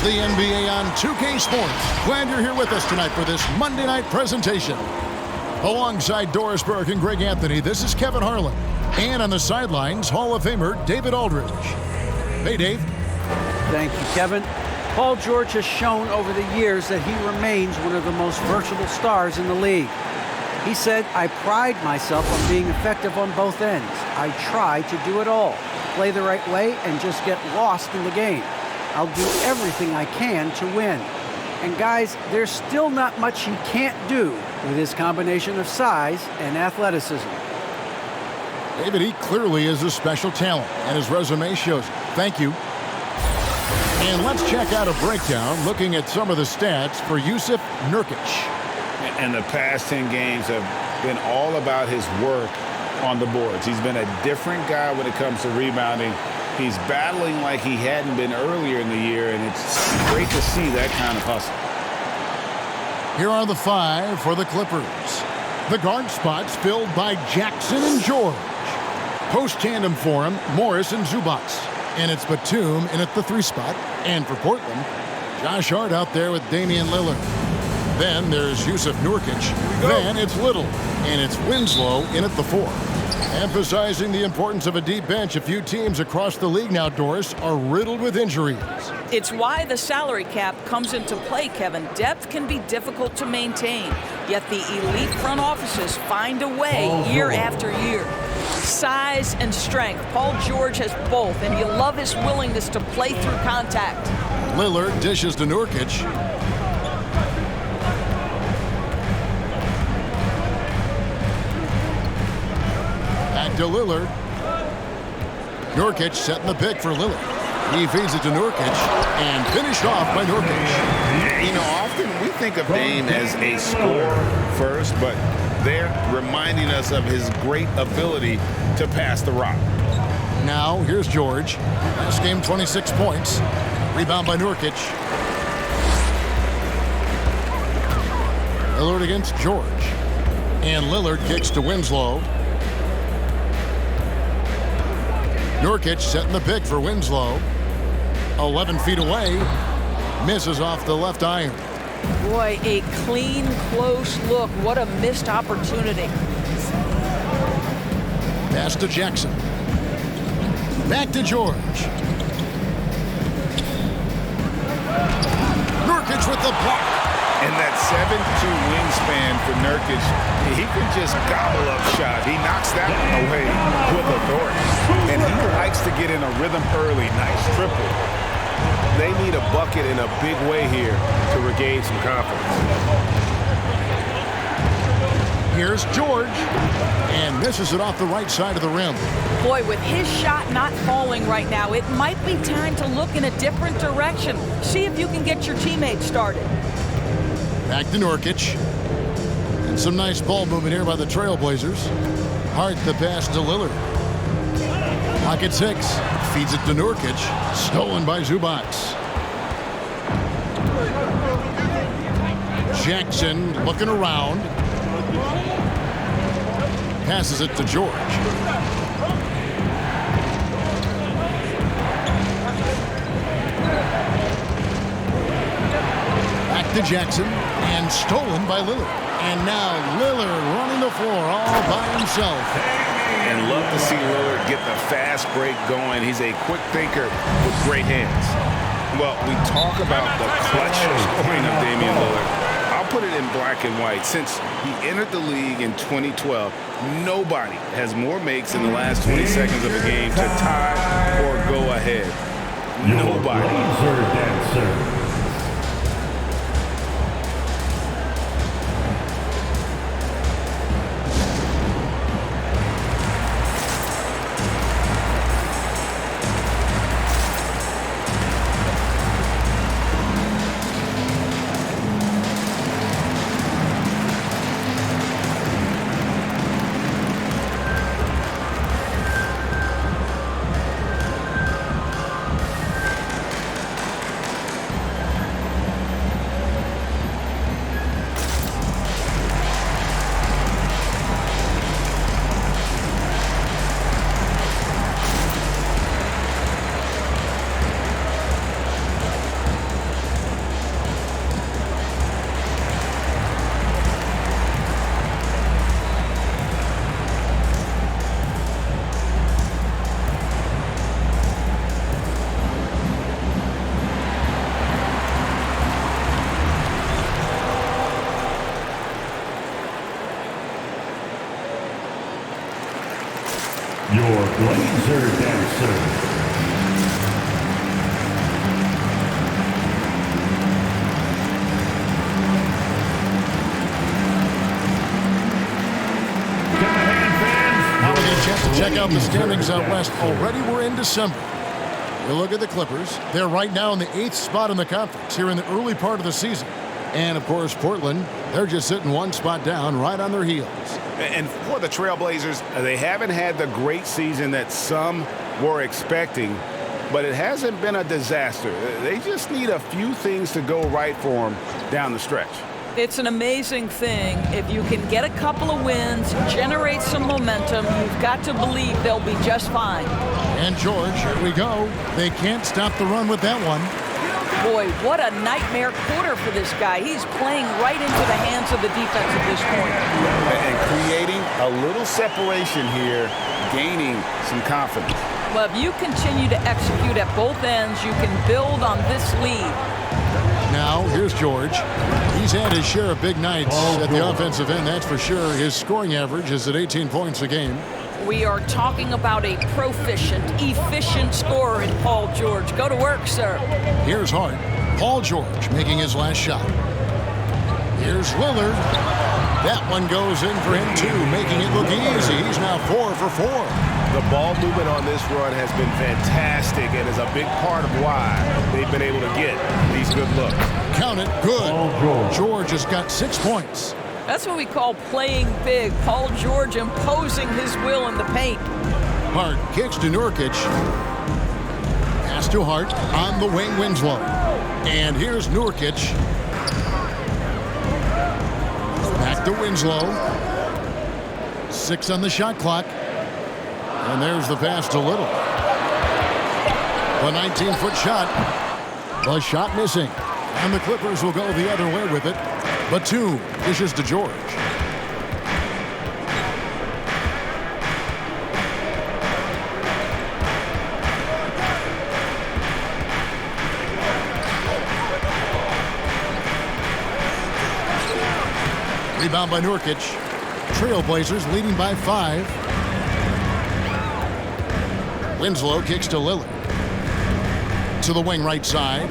It's the NBA on 2K Sports. Glad you're here with us tonight for this Monday night presentation. Alongside Doris Burke and Greg Anthony, this is Kevin Harlan. And on the sidelines, Hall of Famer David Aldridge. Hey, Dave. Thank you, Kevin. Paul George has shown over the years that he remains one of the most versatile stars in the league. He said, "I pride myself on being effective on both ends. I try to do it all, play the right way, and just get lost in the game. I'll do everything I can to win." And guys, there's still not much he can't do with his combination of size and athleticism. David, he clearly is a special talent, and his resume shows it. Thank you. And let's check out a breakdown looking at some of the stats for Jusuf Nurkic. And the past 10 games have been all about his work on the boards. He's been a different guy when it comes to rebounding. He's battling like he hadn't been earlier in the year, and it's great to see that kind of hustle. Here are the 5 for the Clippers. The guard spots filled by Jackson and George. Post-tandem for him, Morris and Zubac. And it's Batum in at the 3 spot. And for Portland, Josh Hart out there with Damian Lillard. Then there's Jusuf Nurkic. Then it's Little. And it's Winslow in at the 4. Emphasizing the importance of a deep bench, a few teams across the league now, Doris, are riddled with injuries. It's why the salary cap comes into play, Kevin. Depth can be difficult to maintain, yet the elite front offices find a way year after year. Size and strength. Paul George has both, and you love his willingness to play through contact. Lillard dishes to Nurkic. To Lillard. Nurkic setting the pick for Lillard. He feeds it to Nurkic and finished off by Nurkic. You know, often we think of Dame as a scorer first, but they're reminding us of his great ability to pass the rock. Now, here's George. Last game, 26 points. Rebound by Nurkic. Lillard against George. And Lillard kicks to Winslow. Nurkic setting the pick for Winslow. 11 feet away. Misses off the left iron. Boy, a clean, close look. What a missed opportunity. Pass to Jackson. Back to George. Nurkic with the block. And that 7'2" wingspan for Nurkic, he can just gobble up shot. He knocks that one away with authority. And he likes to get in a rhythm early. Nice triple. They need a bucket in a big way here to regain some confidence. Here's George. And misses it off the right side of the rim. Boy, with his shot not falling right now, it might be time to look in a different direction. See if you can get your teammates started. Back to Nurkic. And some nice ball movement here by the Trailblazers. Hart the pass to Lillard. Pocket 6. Feeds it to Nurkic. Stolen by Zubac. Jackson looking around. Passes it to George. Back to Jackson. And stolen by Lillard. And now Lillard running the floor all by himself. And love to see Lillard get the fast break going. He's a quick thinker with great hands. Well, we talk about the clutch scoring of Damian Lillard. I'll put it in black and white. Since he entered the league in 2012, nobody has more makes in the last 20 seconds of a game to tie or go ahead. Nobody. Laser dancer. Now we get a chance to check out the standings out west. Already we're in December. You look at the Clippers. They're right now in the 8th spot in the conference here in the early part of the season. And, of course, Portland, they're just sitting one spot down right on their heels. And for the Trailblazers, they haven't had the great season that some were expecting, but it hasn't been a disaster. They just need a few things to go right for them down the stretch. It's an amazing thing. If you can get a couple of wins, generate some momentum, you've got to believe they'll be just fine. And George, here we go. They can't stop the run with that one. Boy, what a nightmare quarter for this guy. He's playing right into the hands of the defense at this point. And creating a little separation here, gaining some confidence. Well, if you continue to execute at both ends, you can build on this lead. Now, here's George. He's had his share of big nights at the offensive end, that's for sure. His scoring average is at 18 points a game. We are talking about a proficient, efficient scorer in Paul George. Go to work, sir. Here's Hart. Paul George making his last shot. Here's Lillard. That one goes in for him, too, making it look easy. He's now 4 for 4. The ball movement on this run has been fantastic and is a big part of why they've been able to get these good looks. Count it. Good. George has got 6 points. That's what we call playing big. Paul George imposing his will in the paint. Hart kicks to Nurkic. Pass to Hart on the wing, Winslow. And here's Nurkic. Back to Winslow. 6 on the shot clock. And there's the pass to Little. The 19-foot shot. The shot missing. And the Clippers will go the other way with it. Batum dishes to George. Rebound by Nurkic. Trailblazers leading by 5. Winslow kicks to Lillard. To the wing right side.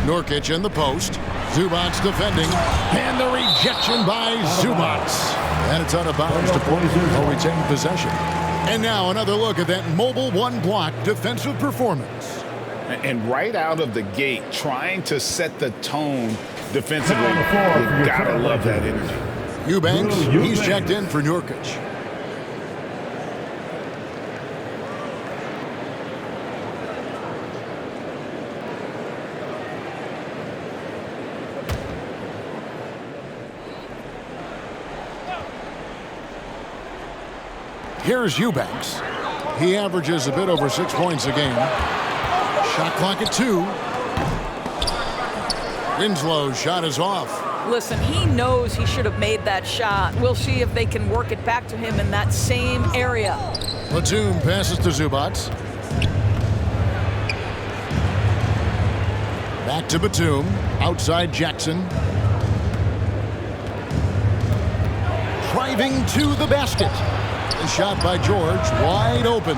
Nurkic in the post. Zubats defending. And the rejection by Zubats. And it's out of bounds to Portland. They'll retain possession. And now another look at that mobile one-block defensive performance. And right out of the gate, trying to set the tone defensively. You've got to love that energy. Eubanks, he's checked in for Nurkic. Here's Eubanks. He averages a bit over 6 points a game. Shot clock at 2. Winslow's shot is off. Listen, he knows he should have made that shot. We'll see if they can work it back to him in that same area. Batum passes to Zubats. Back to Batum. Outside Jackson. Driving to the basket. A shot by George, wide open.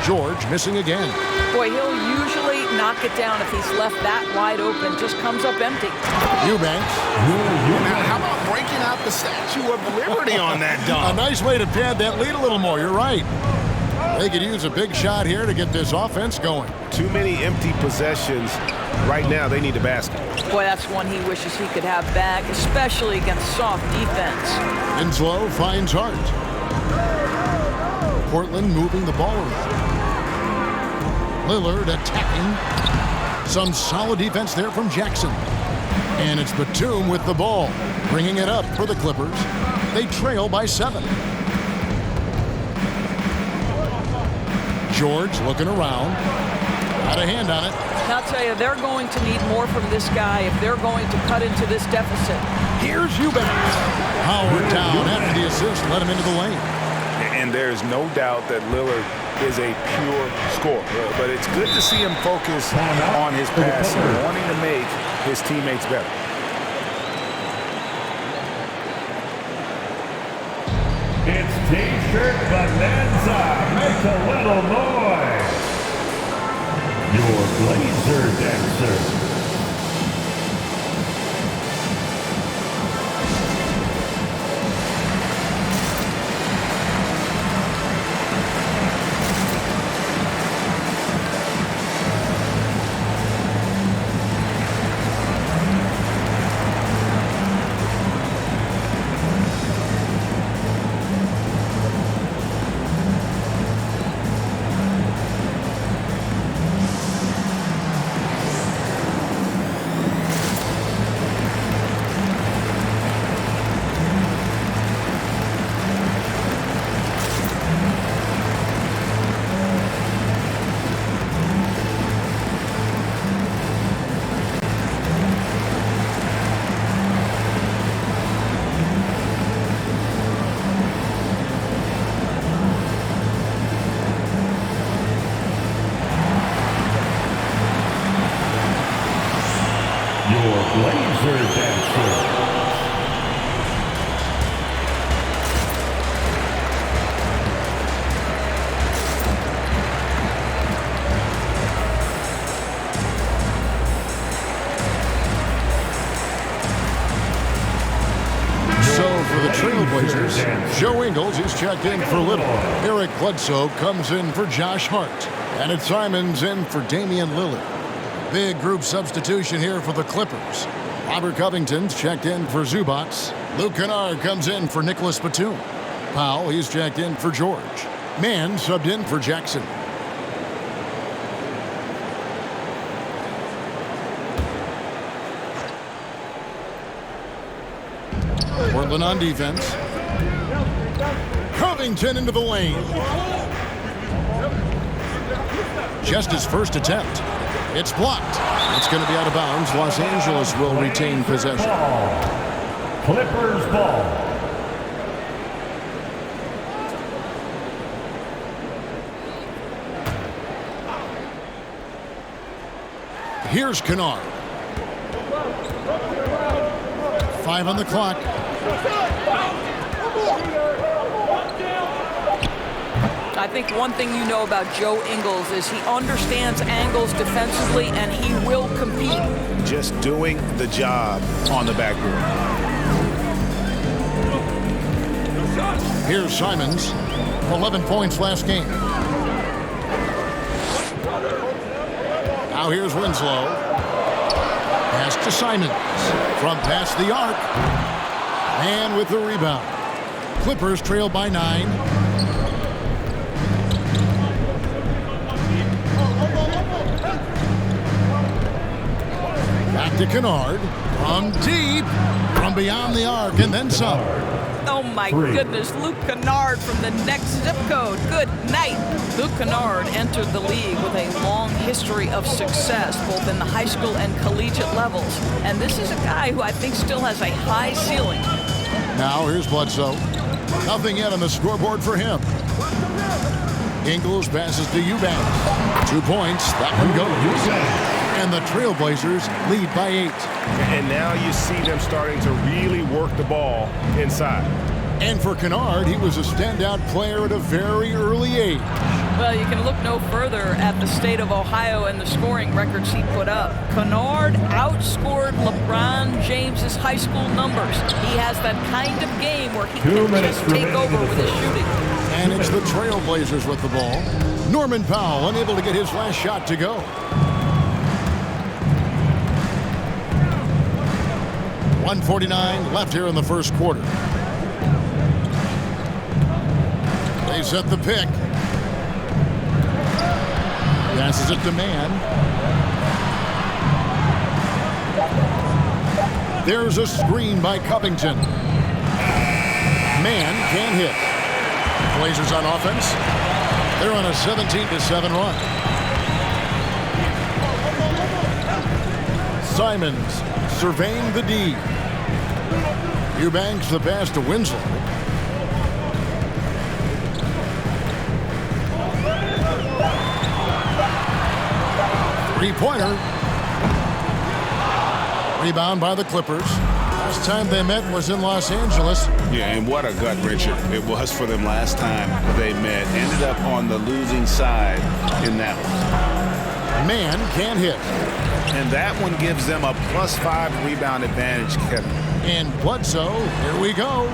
George missing again. Boy, he'll usually knock it down if he's left that wide open. Just comes up empty. Eubanks. Now, how about breaking out the Statue of Liberty on that dunk? A nice way to pad that lead a little more. You're right. They could use a big shot here to get this offense going. Too many empty possessions. Right now, they need the basket. Boy, that's one he wishes he could have back, especially against soft defense. Winslow finds Hart. Portland moving the ball around. Lillard attacking. Some solid defense there from Jackson. And it's Batum with the ball, bringing it up for the Clippers. They trail by 7. George looking around. Got a hand on it. I'll tell you, they're going to need more from this guy if they're going to cut into this deficit. Here's Eubanks. Howard down after the assist, let him into the lane. And there's no doubt that Lillard is a pure scorer. But it's good to see him focus on his passing, wanting to make his teammates better. It's Dirk Bonanza, make a little noise. Your Blazer dancer. Blazer dancer. So for the Trailblazers, Joe Ingles is checked in for Little. Eric Bledsoe comes in for Josh Hart. And it's Simons in for Damian Lillard. Big group substitution here for the Clippers. Robert Covington's checked in for Zubats. Luke Kennard comes in for Nicholas Batum. Powell, he's checked in for George. Mann subbed in for Jackson. Portland on defense. Covington into the lane. Just his first attempt. It's blocked. It's going to be out of bounds. Los Angeles will retain possession. Clippers ball. Here's Kennard. 5 on the clock. I think one thing you know about Joe Ingles is he understands angles defensively and he will compete. Just doing the job on the backboard. Here's Simons. 11 points last game. Now here's Winslow. Pass to Simons. From past the arc. And with the rebound. Clippers trail by 9. Back to Kennard. From deep. From beyond the arc and then some. Oh my goodness, Luke Kennard from the next zip code. Good night. Luke Kennard entered the league with a long history of success, both in the high school and collegiate levels. And this is a guy who I think still has a high ceiling. Now here's Bledsoe. Nothing yet on the scoreboard for him. Ingles passes to Eubanks. 2 points. That one goes. And the Trailblazers lead by 8. And now you see them starting to really work the ball inside. And for Kennard, he was a standout player at a very early age. Well, you can look no further at the state of Ohio and the scoring records he put up. Kennard outscored LeBron James's high school numbers. He has that kind of game where he can just take over with his shooting. And it's the Trailblazers with the ball. Norman Powell unable to get his last shot to go. 1:49 left here in the first quarter. They set the pick. Passes it to Mann. There's a screen by Covington. Mann can't hit. Blazers on offense. They're on a 17-7 run. Simons surveying the D. Eubanks the pass to Winslow. Three-pointer. Rebound by the Clippers. Last time they met was in Los Angeles. Yeah, and what a gut wrencher it was for them last time they met. Ended up on the losing side in that one. Man can't hit. And that one gives them a +5 rebound advantage, Kevin. And Bledsoe, here we go.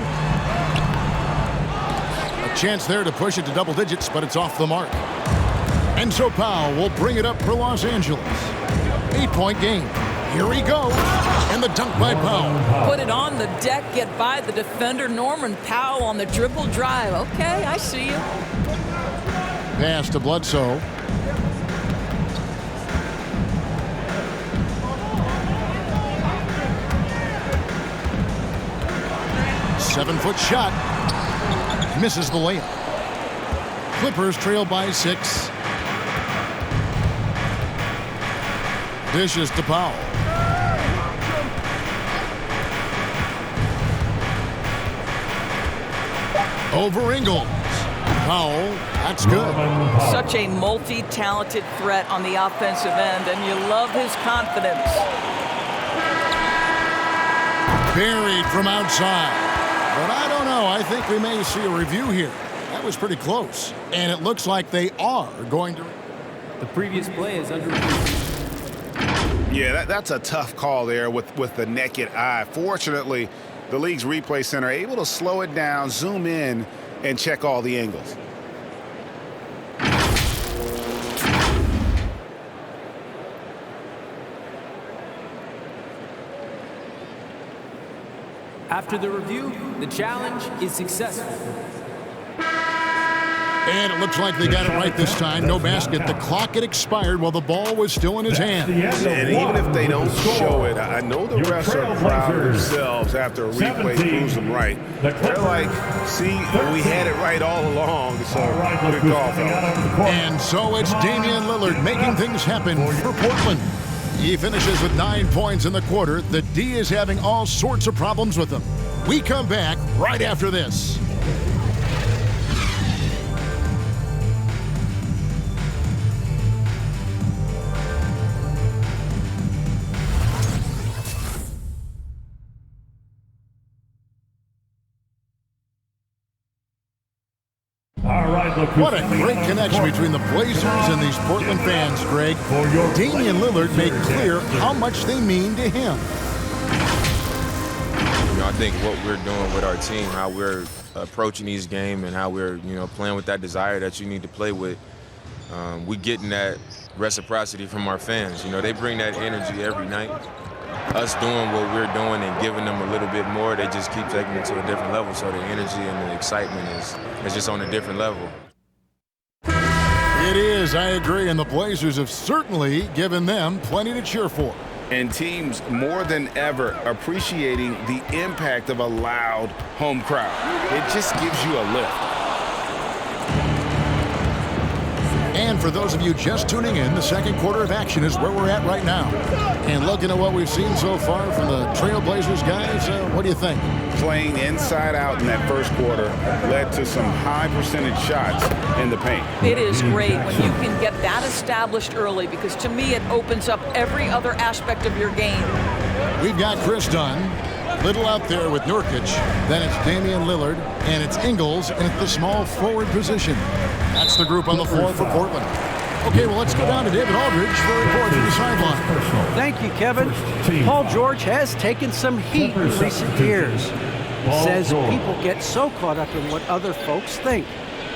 A chance there to push it to double digits, but it's off the mark. And so Powell will bring it up for Los Angeles. 8-point game. Here he goes. And the dunk by Powell. Put it on the deck, get by the defender. Norman Powell on the dribble drive. Okay, I see you. Pass to Bledsoe. Seven-foot shot. Misses the layup. Clippers trail by 6. Dishes to Powell. Over Ingles. Powell, that's good. Such a multi-talented threat on the offensive end, and you love his confidence. Buried from outside. But I don't know. I think we may see a review here. That was pretty close. And it looks like they are going to... The previous play is under review. Yeah, that's a tough call there with the naked eye. Fortunately, the league's replay center able to slow it down, zoom in, and check all the angles. After the review, the challenge is successful. And it looks like they got it right this time. No basket. The clock had expired while the ball was still in his hand. And even if they don't show it, I know the refs are proud of themselves after a replay proves them right. They're like, see, we had it right all along. So good call, fellas. And so it's Damian Lillard making things happen for Portland. He finishes with 9 points in the quarter. The D is having all sorts of problems with him. We come back right after this. What a great connection between the Blazers and these Portland fans, Greg. Damian Lillard made clear how much they mean to him. You know, I think what we're doing with our team, how we're approaching these games and how we're, playing with that desire that you need to play with, we getting that reciprocity from our fans. They bring that energy every night. Us doing what we're doing and giving them a little bit more, they just keep taking it to a different level. So the energy and the excitement is just on a different level. It is, I agree, and the Blazers have certainly given them plenty to cheer for. And teams more than ever appreciating the impact of a loud home crowd. It just gives you a lift. And for those of you just tuning in, the second quarter of action is where we're at right now. And looking at what we've seen so far from the Trailblazers guys, what do you think? Playing inside out in that first quarter led to some high percentage shots in the paint. It is great when you can get that established early, because to me it opens up every other aspect of your game. We've got Chris Dunn, Little out there with Nurkic. Then it's Damian Lillard, and it's Ingles in the small forward position. That's the group on the floor for Portland. Okay, well, let's go down to David Aldridge for a report from the sideline. Thank you, Kevin. Paul George has taken some heat in recent years. He says people get so caught up in what other folks think.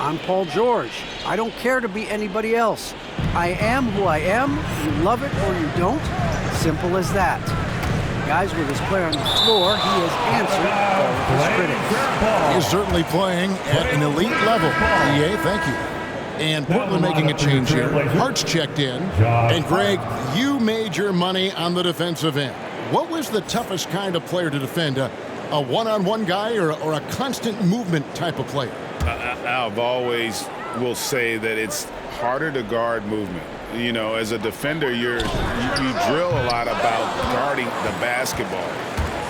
I'm Paul George. I don't care to be anybody else. I am who I am. You love it or you don't. Simple as that. Guys, with his player on the floor, he has answered all of his critics. He's certainly playing at an elite level. EA, thank you. And Portland making a change here. Hart's checked in. And Greg, you made your money on the defensive end. What was the toughest kind of player to defend? A one-on-one guy or a constant movement type of player? I've always will say that it's harder to guard movement. You know, as a defender, you drill a lot about guarding the basketball.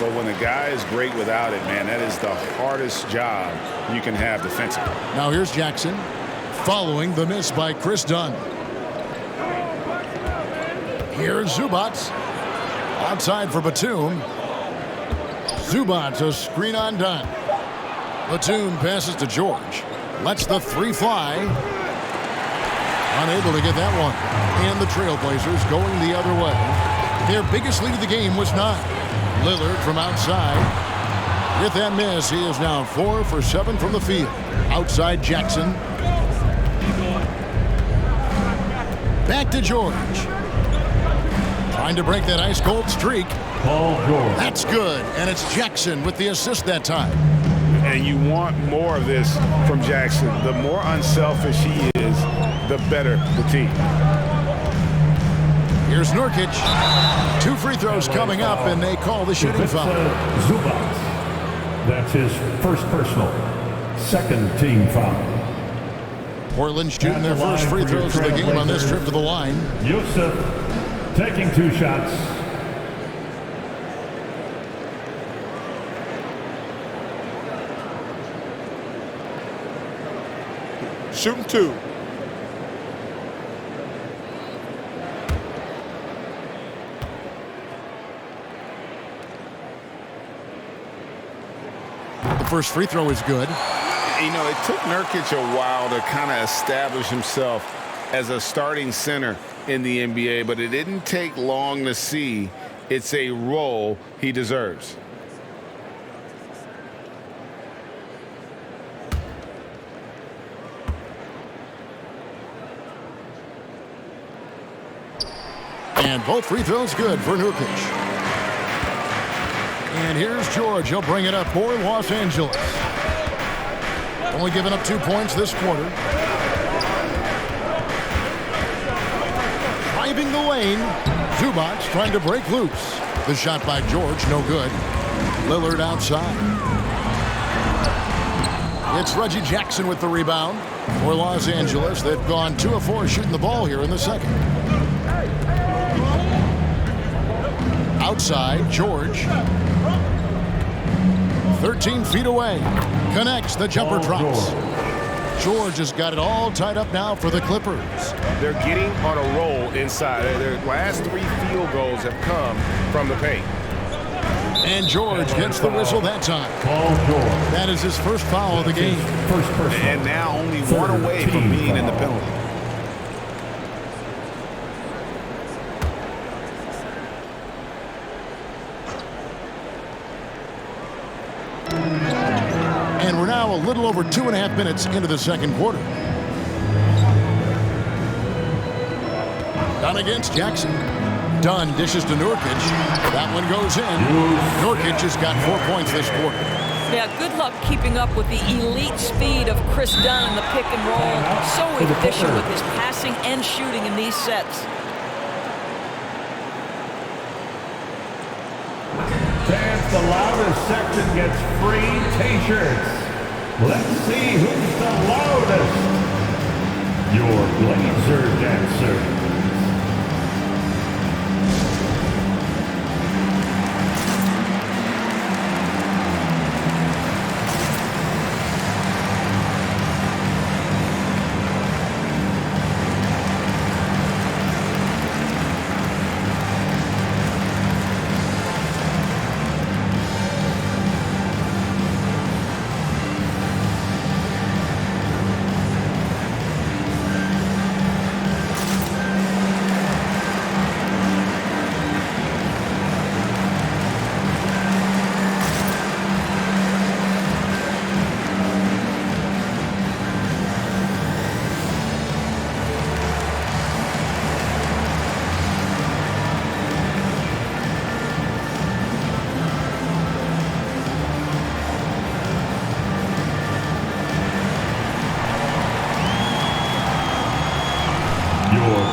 But when the guy is great without it, man, that is the hardest job you can have defensively. Now here's Jackson following the miss by Chris Dunn. Here's Zubats outside for Batum. Zubac, a screen on dime. Batum passes to George. Lets the three fly. Unable to get that one. And the Trailblazers going the other way. Their biggest lead of the game was 9. Lillard from outside. With that miss, he is now 4 for 7 from the field. Outside Jackson. Back to George. Trying to break that ice-cold streak. Paul George. That's good, and it's Jackson with the assist that time. And you want more of this from Jackson. The more unselfish he is, the better the team. Here's Nurkic. 2 free throws coming up, and they call the shooting foul. Zubac. That's his first personal. Second team foul. Portland shooting their first free throws of the game on this trip to the line. Yusuf taking 2 shots. Shooting 2. The first free throw is good. You know, it took Nurkic a while to kind of establish himself as a starting center in the NBA, but it didn't take long to see it's a role he deserves. And both free throws good for Nurkic. And here's George. He'll bring it up for Los Angeles. Only giving up 2 points this quarter. Driving the lane. Zubac trying to break loose. The shot by George, no good. Lillard outside. It's Reggie Jackson with the rebound for Los Angeles. They've gone 2 of 4 shooting the ball here in the second. Outside, George. 13 feet away. Connects, the jumper drops. George has got it all tied up now for the Clippers. They're getting on a roll inside. Their last 3 field goals have come from the paint. And George gets the whistle that time. Paul George. That is his first foul of the game. First personal. And now only 1 away from being in the penalty. And we're now a little over 2.5 minutes into the second quarter. Done against Jackson. Dunn dishes to Nurkic. That one goes in. Nurkic has got 4 points this quarter. Yeah, good luck keeping up with the elite speed of Chris Dunn in the pick and roll. So efficient with his passing and shooting in these sets. Chance the loudest section gets free T-shirts. Let's see who's the loudest. Your Blazer dancer.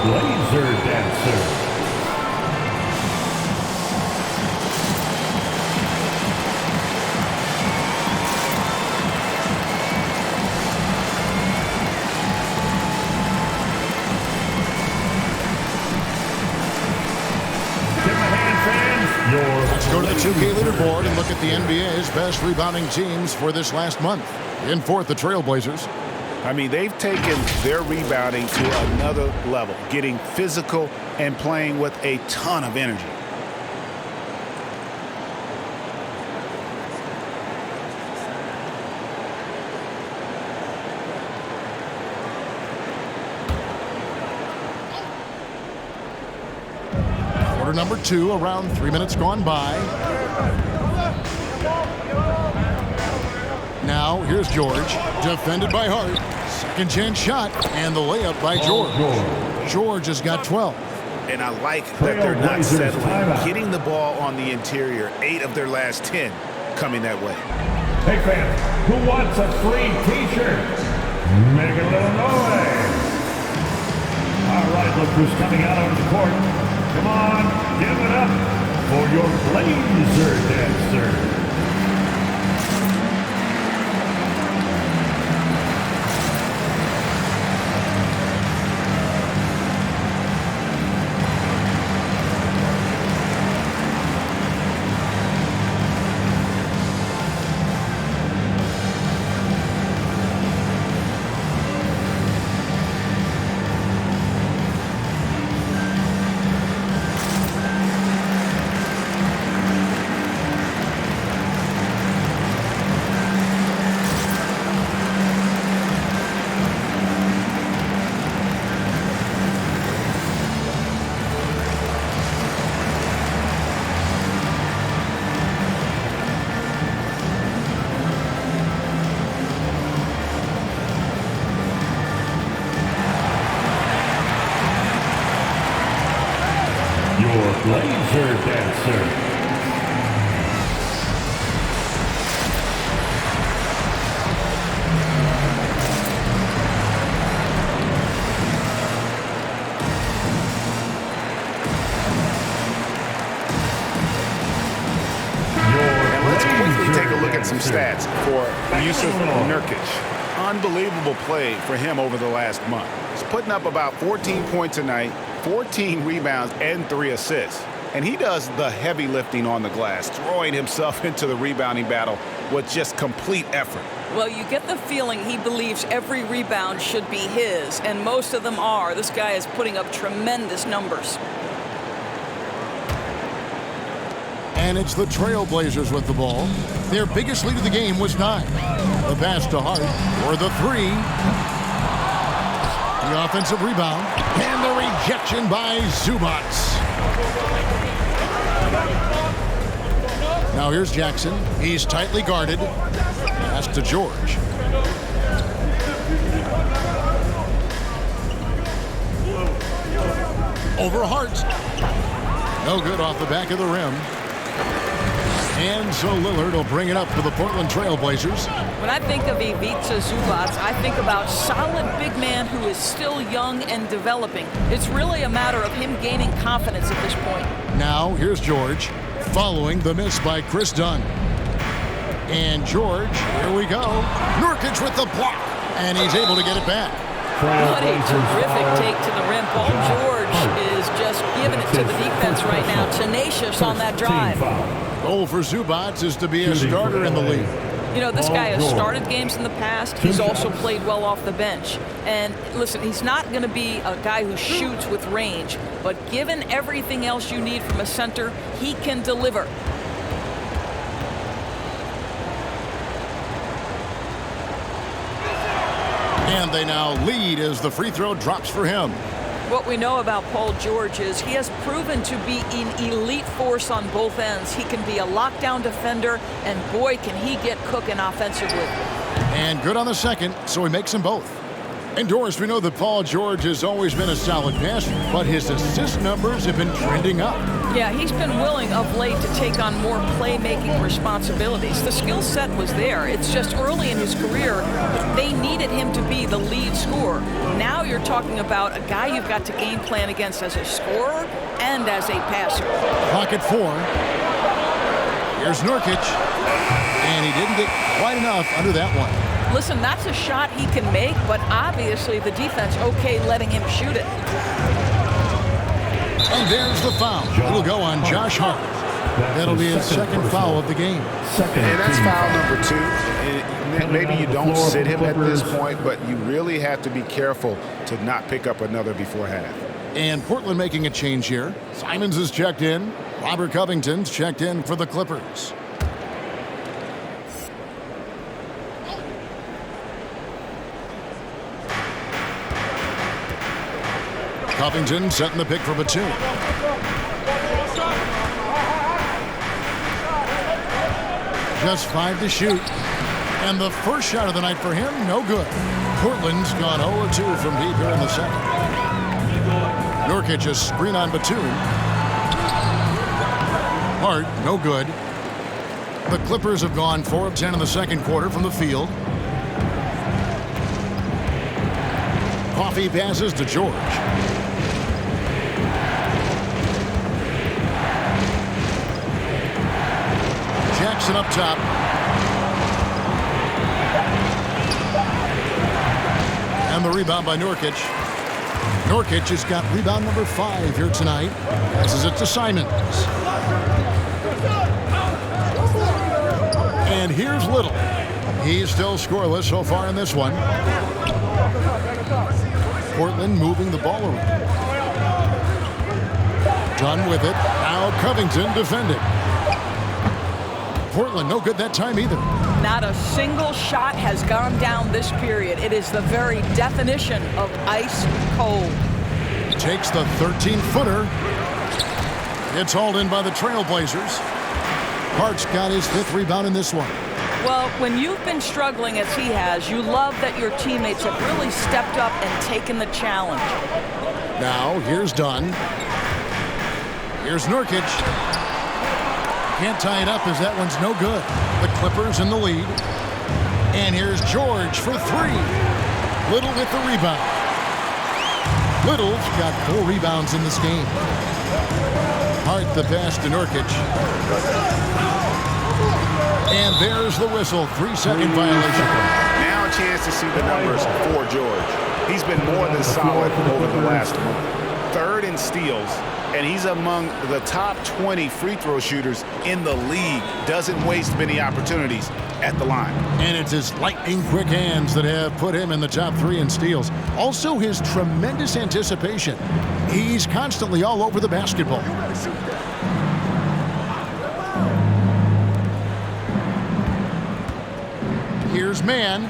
Blazer dancer. Let's go to the 2K leaderboard and look at the NBA's best rebounding teams for this last month. In fourth, the Trailblazers. I mean, they've taken their rebounding to another level, getting physical and playing with a ton of energy. Quarter number 2, around 3 minutes gone by. Now, here's George, defended by Hart. Second chance shot, and the layup by George. George has got 12. And I like that they're not settling. Getting the ball on the interior, 8 of their last 10 coming that way. Hey fans, who wants a free t-shirt? Make a little noise. All right, look who's coming out on the court. Come on, give it up for your Blazer dancer. Blazer dancer. Take a look at some stats for Yusuf Nurkic. Unbelievable play for him over the last month. He's putting up about 14 points a night, 14 rebounds, and 3 assists. And he does the heavy lifting on the glass, throwing himself into the rebounding battle with just complete effort. Well, you get the feeling he believes every rebound should be his, and most of them are. This guy is putting up tremendous numbers. And it's the Trailblazers with the ball. Their biggest lead of the game was 9. The pass to Hart for the 3. The offensive rebound and the rejection by Zubac. Now here's Jackson. He's tightly guarded. Pass to George. Over Hart. No good off the back of the rim. And so Lillard will bring it up for the Portland Trailblazers. When I think of Ivica Zubac, I think about solid big man who is still young and developing. It's really a matter of him gaining confidence at this point. Now here's George, following the miss by Chris Dunn. And George, here we go. Nurkic with the block, and he's able to get it back. What a terrific take to the rim. Paul George is just giving it to the defense right now. Tenacious on that drive. Goal for Zubac is to be a starter in the league. You know, this guy has started games in the past. He's also played well off the bench. And listen, he's not going to be a guy who shoots with range, but given everything else you need from a center, he can deliver. And they now lead as the free throw drops for him. What we know about Paul George is he has proven to be an elite force on both ends. He can be a lockdown defender, and boy, can he get cooking offensively. And good on the second, so he makes them both. And Doris, we know that Paul George has always been a solid passer, but his assist numbers have been trending up. Yeah, he's been willing of late to take on more playmaking responsibilities. The skill set was there. It's just early in his career, they needed him to be the lead scorer. Now you're talking about a guy you've got to game plan against as a scorer and as a passer. Clock at 4. Here's Nurkic, and he didn't get quite enough under that one. Listen, that's a shot he can make, but obviously the defense okay letting him shoot it. And there's the foul. It'll go on Josh Hart. That'll be his second foul of the game. And that's foul number 2. And maybe you don't sit him at this point, but you really have to be careful to not pick up another before half. And Portland making a change here. Simons is checked in. Robert Covington's checked in for the Clippers. Covington setting the pick for Batum. Just 5 to shoot. And the first shot of the night for him, no good. Portland's gone 0-2 from deep here in the second. Nurkic, a screen on Batum. Hart, no good. The Clippers have gone 4 of 10 in the second quarter from the field. Coffee passes to George. Jackson up top. And the rebound by Nurkic. Nurkic has got rebound number 5 here tonight. Passes it to Simons. And here's Little. He's still scoreless so far in this one. Portland moving the ball around. Done with it. Now Covington defended. Portland no good that time either. Not a single shot has gone down this period. It is the very definition of ice cold. Takes the 13-footer. It's hauled in by the Trailblazers. Hart's got his 5th rebound in this one. Well, when you've been struggling as he has, you love that your teammates have really stepped up and taken the challenge. Now, here's Dunn. Here's Nurkic. Can't tie it up as that one's no good. The Clippers in the lead. And here's George for 3. Little with the rebound. Little's got 4 rebounds in this game. Hart the pass to Nurkic. And there's the whistle. 3-second violation. Now a chance to see the numbers for George. He's been more than solid over the last month. 3rd in steals, and he's among the top 20 free throw shooters in the league. Doesn't waste many opportunities at the line. And it's his lightning quick hands that have put him in the top 3 in steals. Also his tremendous anticipation. He's constantly all over the basketball. Here's Mann.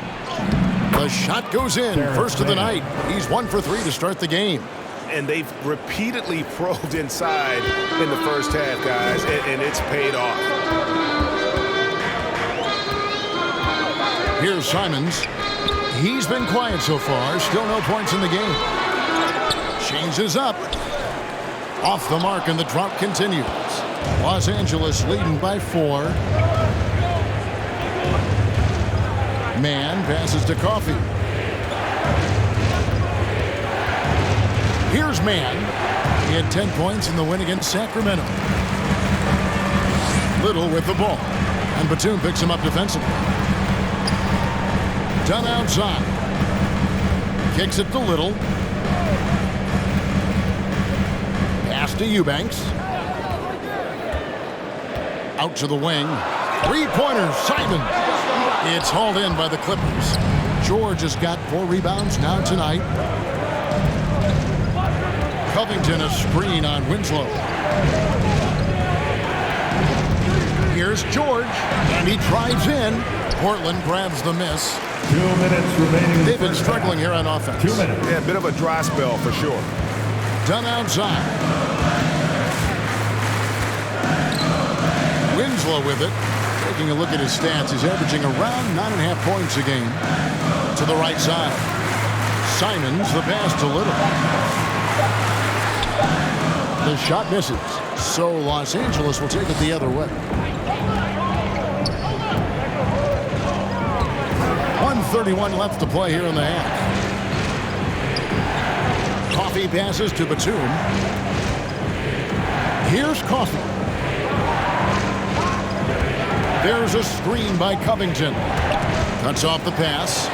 The shot goes in. First of the night. He's 1 for 3 to start the game. And they've repeatedly probed inside in the first half, guys, and it's paid off. Here's Simons. He's been quiet so far. Still no points in the game. Changes up. Off the mark, and the drought continues. Los Angeles leading by 4. Mann passes to Coffey. Here's Mann. He had 10 points in the win against Sacramento. Little with the ball. And Batum picks him up defensively. Done outside. Kicks it to Little. Pass to Eubanks. Out to the wing. 3-pointer, Simon. It's hauled in by the Clippers. George has got 4 rebounds now tonight. Covington a screen on Winslow. Here's George, and he drives in. Portland grabs the miss. 2 minutes remaining. They've been struggling here on offense. 2 minutes. Yeah, a bit of a dry spell for sure. Done outside. Winslow with it. Taking a look at his stats, he's averaging around 9.5 points a game. To the right side. Simons, the pass to Little. The shot misses. So Los Angeles will take it the other way. 1:31 left to play here in the half. Coffey passes to Batum. Here's Coffey. There's a screen by Covington. Cuts off the pass.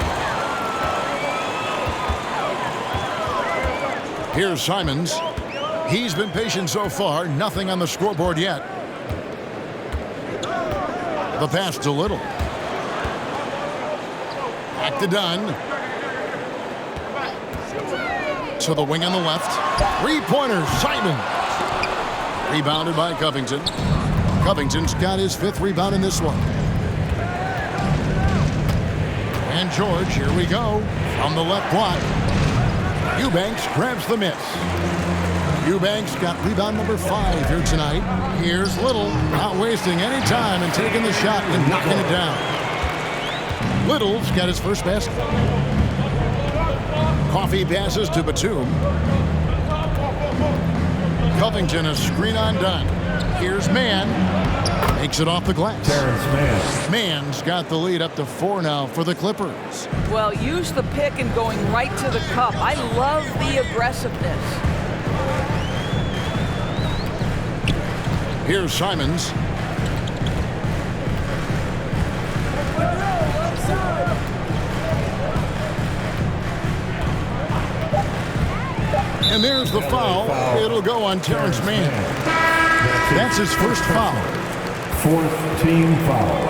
Here's Simons. He's been patient so far. Nothing on the scoreboard yet. The pass to Little. Back to Dunn. To the wing on the left. 3-pointer, Simon. Rebounded by Covington. Covington's got his 5th rebound in this one. And George, here we go. From the left block. Eubanks grabs the miss. Eubanks got rebound number 5 here tonight. Here's Little, not wasting any time and taking the shot and knocking it down. Little's got his first basket. Coffee passes to Batum. Covington a screen on Dunn. Here's Mann. Makes it off the glass. Mann's got the lead up to 4 now for the Clippers. Well, use the pick and going right to the cup. I love the aggressiveness. Here's Simons. And there's the foul. It'll go on Terrence Mann. That's his first foul. 4th team foul.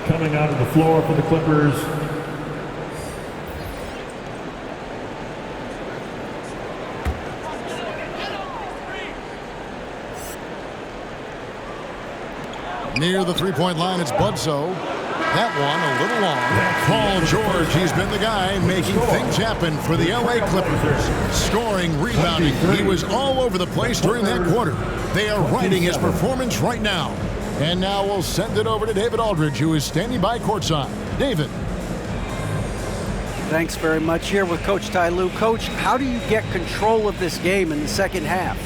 Coming out of the floor for the Clippers. Near the three-point line, it's Bledsoe. That one a little long. Paul George, he's been the guy making things happen for the LA Clippers. Scoring, rebounding. He was all over the place during that quarter. They are riding his performance right now. And now we'll send it over to David Aldridge, who is standing by courtside. David. Thanks very much. Here with Coach Ty Lue. Coach, how do you get control of this game in the second half?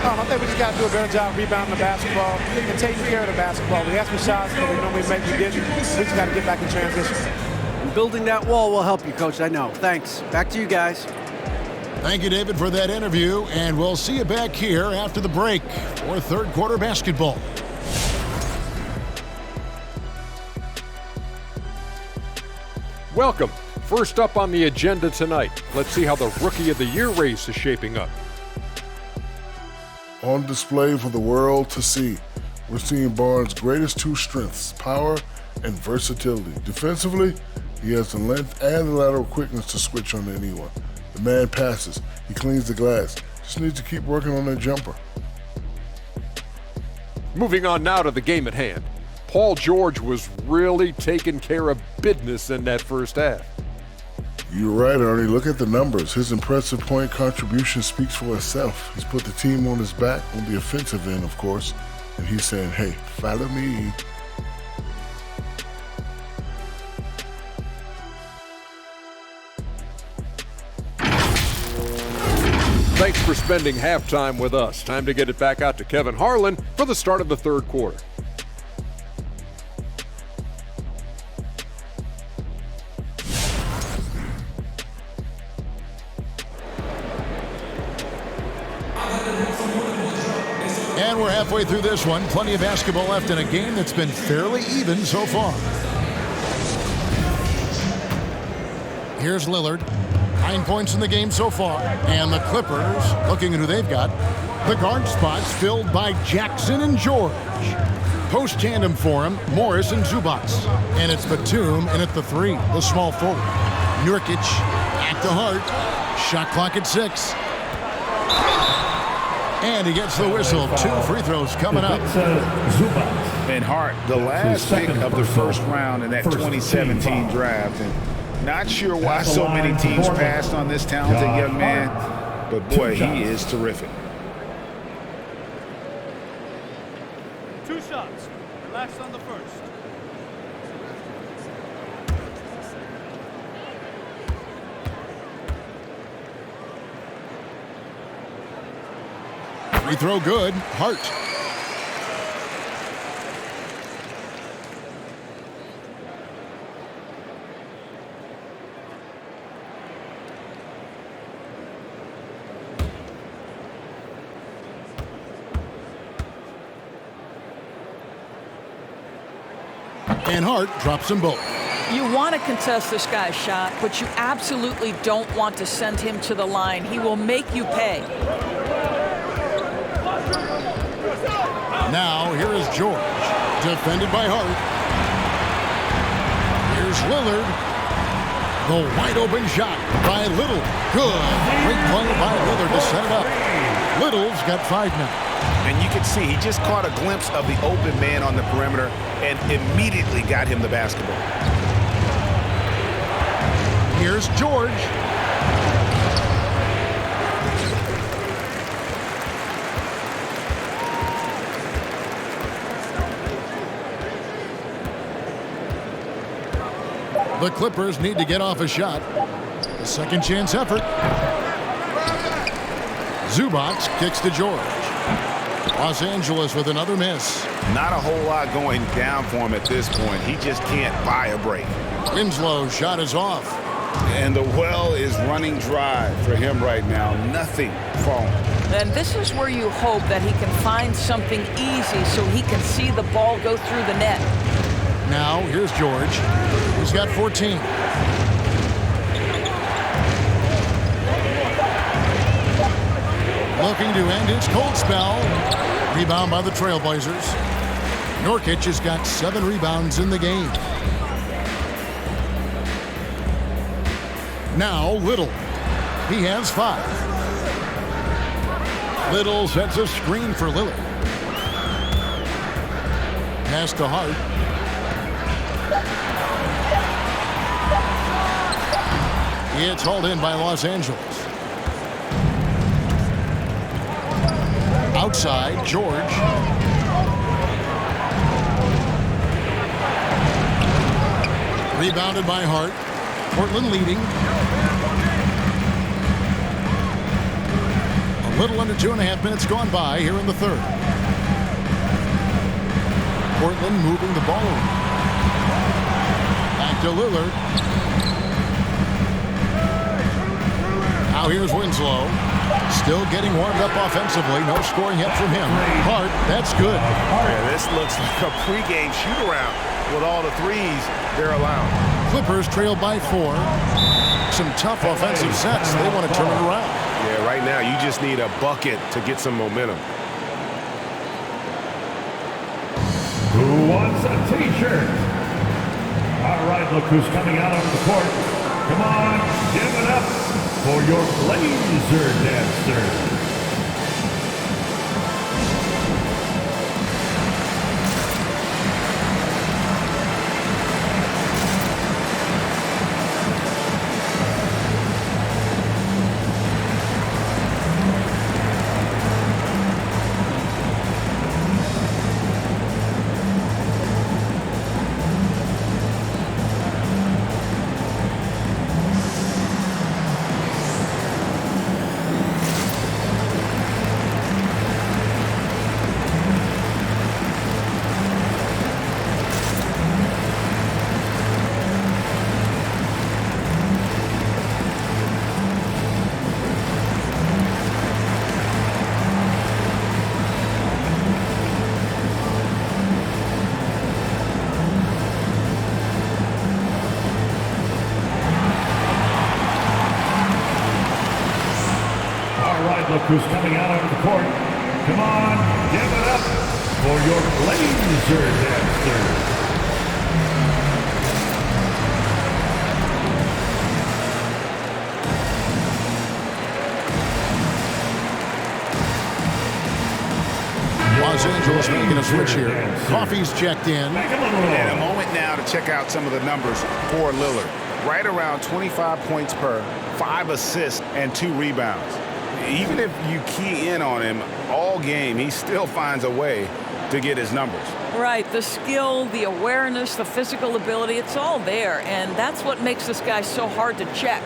I think we just got to do a better job rebounding the basketball and taking care of the basketball. We had some shots that we normally make, we didn't. We just got to get back in transition. And building that wall will help you, Coach, I know. Thanks. Back to you guys. Thank you, David, for that interview, and we'll see you back here after the break for third quarter basketball. Welcome. First up on the agenda tonight, let's see how the Rookie of the Year race is shaping up. On display for the world to see, we're seeing Barnes' greatest 2 strengths, power and versatility. Defensively, he has the length and the lateral quickness to switch on anyone. The man passes, he cleans the glass. Just needs to keep working on that jumper. Moving on now to the game at hand. Paul George was really taking care of business in that first half. You're right, Ernie. Look at the numbers. His impressive point contribution speaks for itself. He's put the team on his back on the offensive end, of course, and he's saying, hey, follow me. Thanks for spending halftime with us. Time to get it back out to Kevin Harlan for the start of the third quarter. And we're halfway through this one. Plenty of basketball left in a game that's been fairly even so far. Here's Lillard. 9 points in the game so far. And the Clippers, looking at who they've got, the guard spots filled by Jackson and George. Post tandem for him, Morris and Zubac. And it's Batum in at the 3, the small forward. Nurkic at the Hart. Shot clock at 6. And he gets the whistle. 2 free throws coming up. And Hart, the last pick of the first round in that 2017 draft. And not sure why so many teams passed on this talented young man, but boy, he is terrific. 2 shots. Relax on the first. Free throw good. Hart. And Hart drops them both. You want to contest this guy's shot, but you absolutely don't want to send him to the line. He will make you pay. Now, here is George, defended by Hart. Here's Lillard. The wide-open shot by Little. Good. Great play by Lillard to set it up. Little's got 5 now. And you can see he just caught a glimpse of the open man on the perimeter and immediately got him the basketball. Here's George. The Clippers need to get off a shot. A second chance effort. Zubac kicks to George. Los Angeles with another miss. Not a whole lot going down for him at this point. He just can't buy a break. Winslow's shot is off. And the well is running dry for him right now. Nothing falling. And this is where you hope that he can find something easy so he can see the ball go through the net. Now, here's George. He's got 14. Looking to end his cold spell. Rebound by the Trailblazers. Nurkic has got 7 rebounds in the game. Now, Little. He has 5. Little sets a screen for Lillard. Pass to Hart. It's hauled in by Los Angeles. Outside, George. Rebounded by Hart. Portland leading. A little under 2.5 minutes gone by here in the third. Portland moving the ball over. Back to Lillard. Now here's Winslow. Still getting warmed up offensively. No scoring yet from him. Hart, that's good. Yeah, this looks like a pregame shoot-around with all the threes they're allowing. Clippers trail by 4. Some tough offensive sets. They want to turn it around. Yeah, right now you just need a bucket to get some momentum. Who wants a t-shirt? All right, look who's coming out on the court. Come on, give it up for your Blazer Dancer. Look who's coming out on the court. Come on, give it up for your Blazer Dancer. Los Angeles making a switch here. Coffey's checked in. And a moment now to check out some of the numbers for Lillard. Right around 25 points per, 5 assists, and 2 rebounds. Even if you key in on him all game, he still finds a way to get his numbers. Right, the skill, the awareness, the physical ability, it's all there, and that's what makes this guy so hard to check.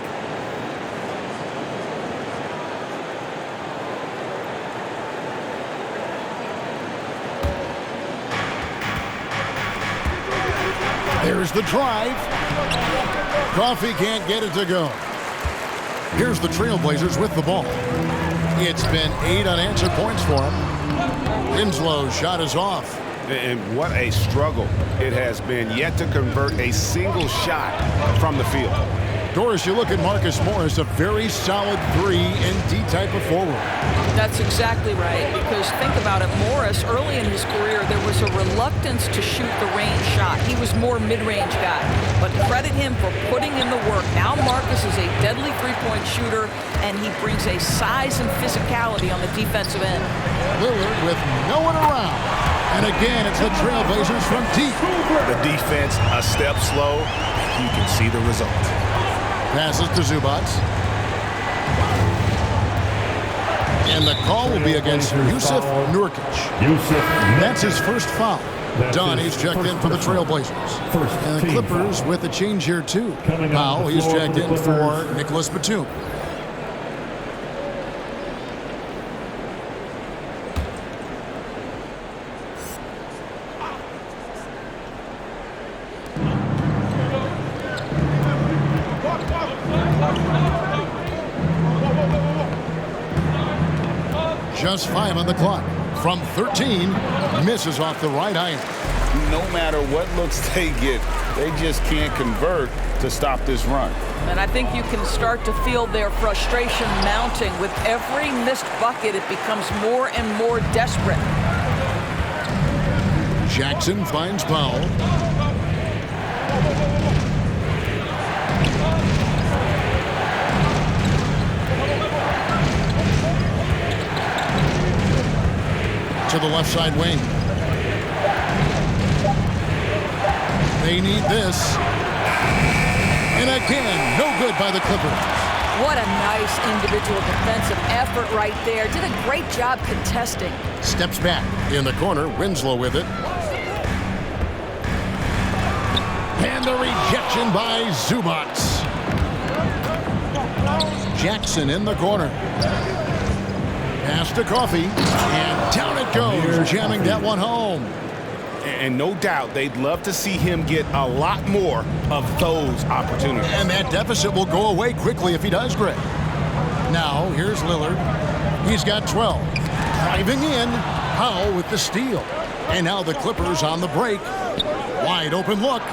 There's the drive. Coffey can't get it to go. Here's the Trailblazers with the ball. It's been 8 unanswered points for him. Winslow's shot is off. And what a struggle it has been yet to convert a single shot from the field. Doris, you look at Marcus Morris, a very solid 3-and-D type of forward. That's exactly right, because think about it, Morris, early in his career, there was a reluctance to shoot the range shot. He was more mid-range guy, but credit him for putting in the work. Now Marcus is a deadly three-point shooter, and he brings a size and physicality on the defensive end. Lillard with no one around. And again, it's the Trailblazers from deep. The defense a step slow. You can see the result. Passes to Zubac. And the call will be against Yusuf Nurkic. That's his first foul. Dunn, he's checked in for the Trailblazers. And the Clippers with a change here, too. Powell, he's checked in for Nicholas Batum. Just 5 on the clock. From 13, misses off the right iron. No matter what looks they get, they just can't convert to stop this run. And I think you can start to feel their frustration mounting. With every missed bucket, it becomes more and more desperate. Jackson finds Powell. To the left side wing. They need this. And again, no good by the Clippers. What a nice individual defensive effort right there. Did a great job contesting. Steps back in the corner. Winslow with it. And the rejection by Zubac. Jackson in the corner. Pass to Coffee, and down it goes, jamming that one home. And no doubt they'd love to see him get a lot more of those opportunities. And that deficit will go away quickly if he does, Greg. Now, here's Lillard. He's got 12. Driving in, Powell with the steal. And now the Clippers on the break. Wide open look.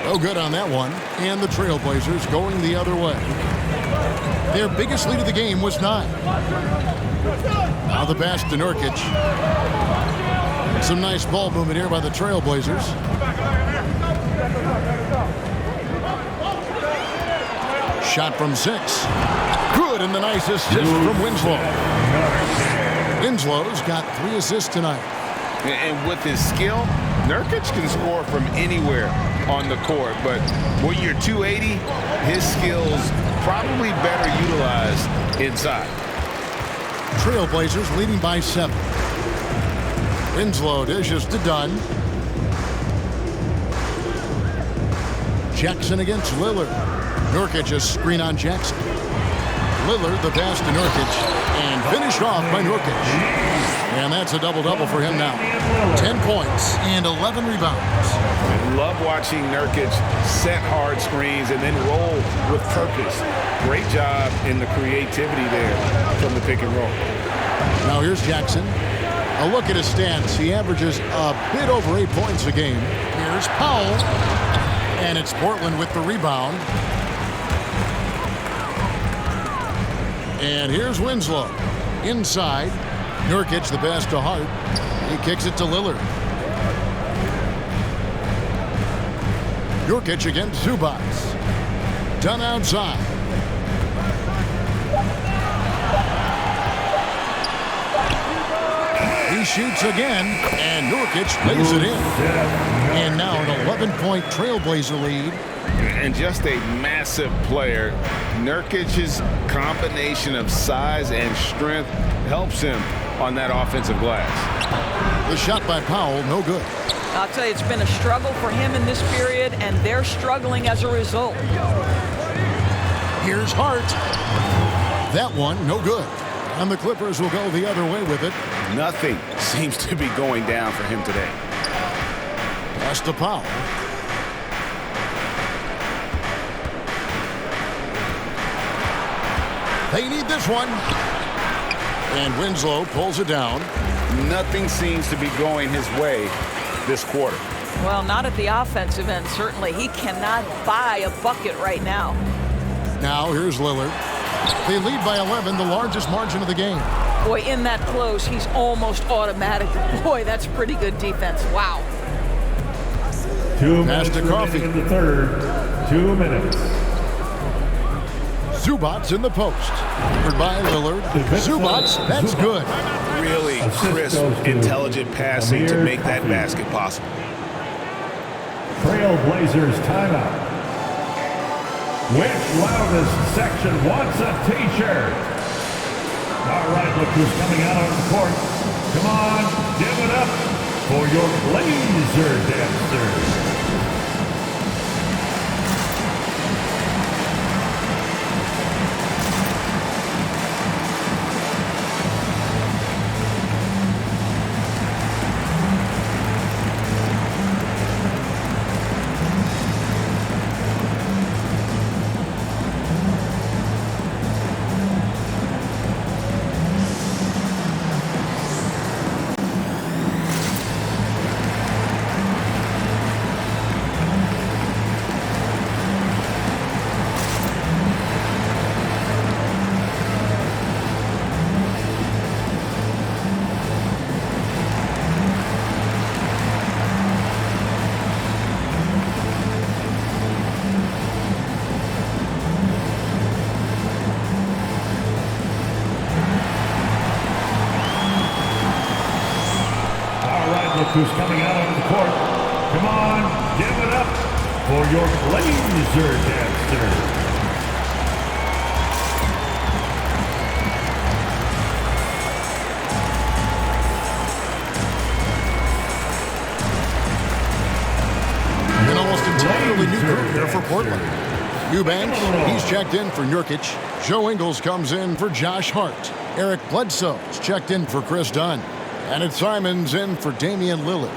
No good on that one. And the Trailblazers going the other way. Their biggest lead of the game was 9. Now the pass to Nurkic. Some nice ball movement here by the Trailblazers. Shot from 6. Good, and the nice assist from Winslow. Winslow's got 3 assists tonight. And with his skill, Nurkic can score from anywhere on the court. But when you're 280, his skills probably better utilized inside. Trailblazers leading by 7. Winslow dishes to Dunn. Jackson against Lillard. Nurkic a screen on Jackson. Lillard the pass to Nurkic and finished off by Nurkic. And that's a double-double for him now. 10 points and 11 rebounds. I love watching Nurkic set hard screens and then roll with purpose. Great job in the creativity there from the pick and roll. Now here's Jackson. A look at his stats. He averages a bit over 8 points a game. Here's Powell. And it's Portland with the rebound. And here's Winslow. Inside. Nurkic the pass to Hart. He kicks it to Lillard. Nurkic against Zubac. Done outside. He shoots again, and Nurkic lays it in. And now an 11-point Trailblazer lead. And just a massive player. Nurkic's combination of size and strength helps him on that offensive glass. The shot by Powell, no good. I'll tell you, it's been a struggle for him in this period, and they're struggling as a result. Here's Hart. That one, no good. And the Clippers will go the other way with it. Nothing seems to be going down for him today. Pass to Powell. They need this one. And Winslow pulls it down. Nothing seems to be going his way this quarter. Well, not at the offensive end, certainly. He cannot buy a bucket right now. Now here's Lillard. They lead by 11, the largest margin of the game. Boy, in that close, he's almost automatic. Boy, that's pretty good defense. Wow. 2 Pass minutes to Coffee. in the third. 2 minutes. Zubac in the post. Covered by Lillard. Zubac, that's good. Really crisp, intelligent passing to make that basket possible. Trailblazers timeout. Which loudest section wants a t-shirt? All right, look who's coming out on the court. Come on, give it up for your Blazer dancers. Who's coming out on the court. Come on, give it up for your Blazer dancers. An almost entirely new group here for Portland. Eubanks, he's checked in for Nurkic. Joe Ingles comes in for Josh Hart. Eric Bledsoe's checked in for Chris Dunn. And it's Simons in for Damian Lillard.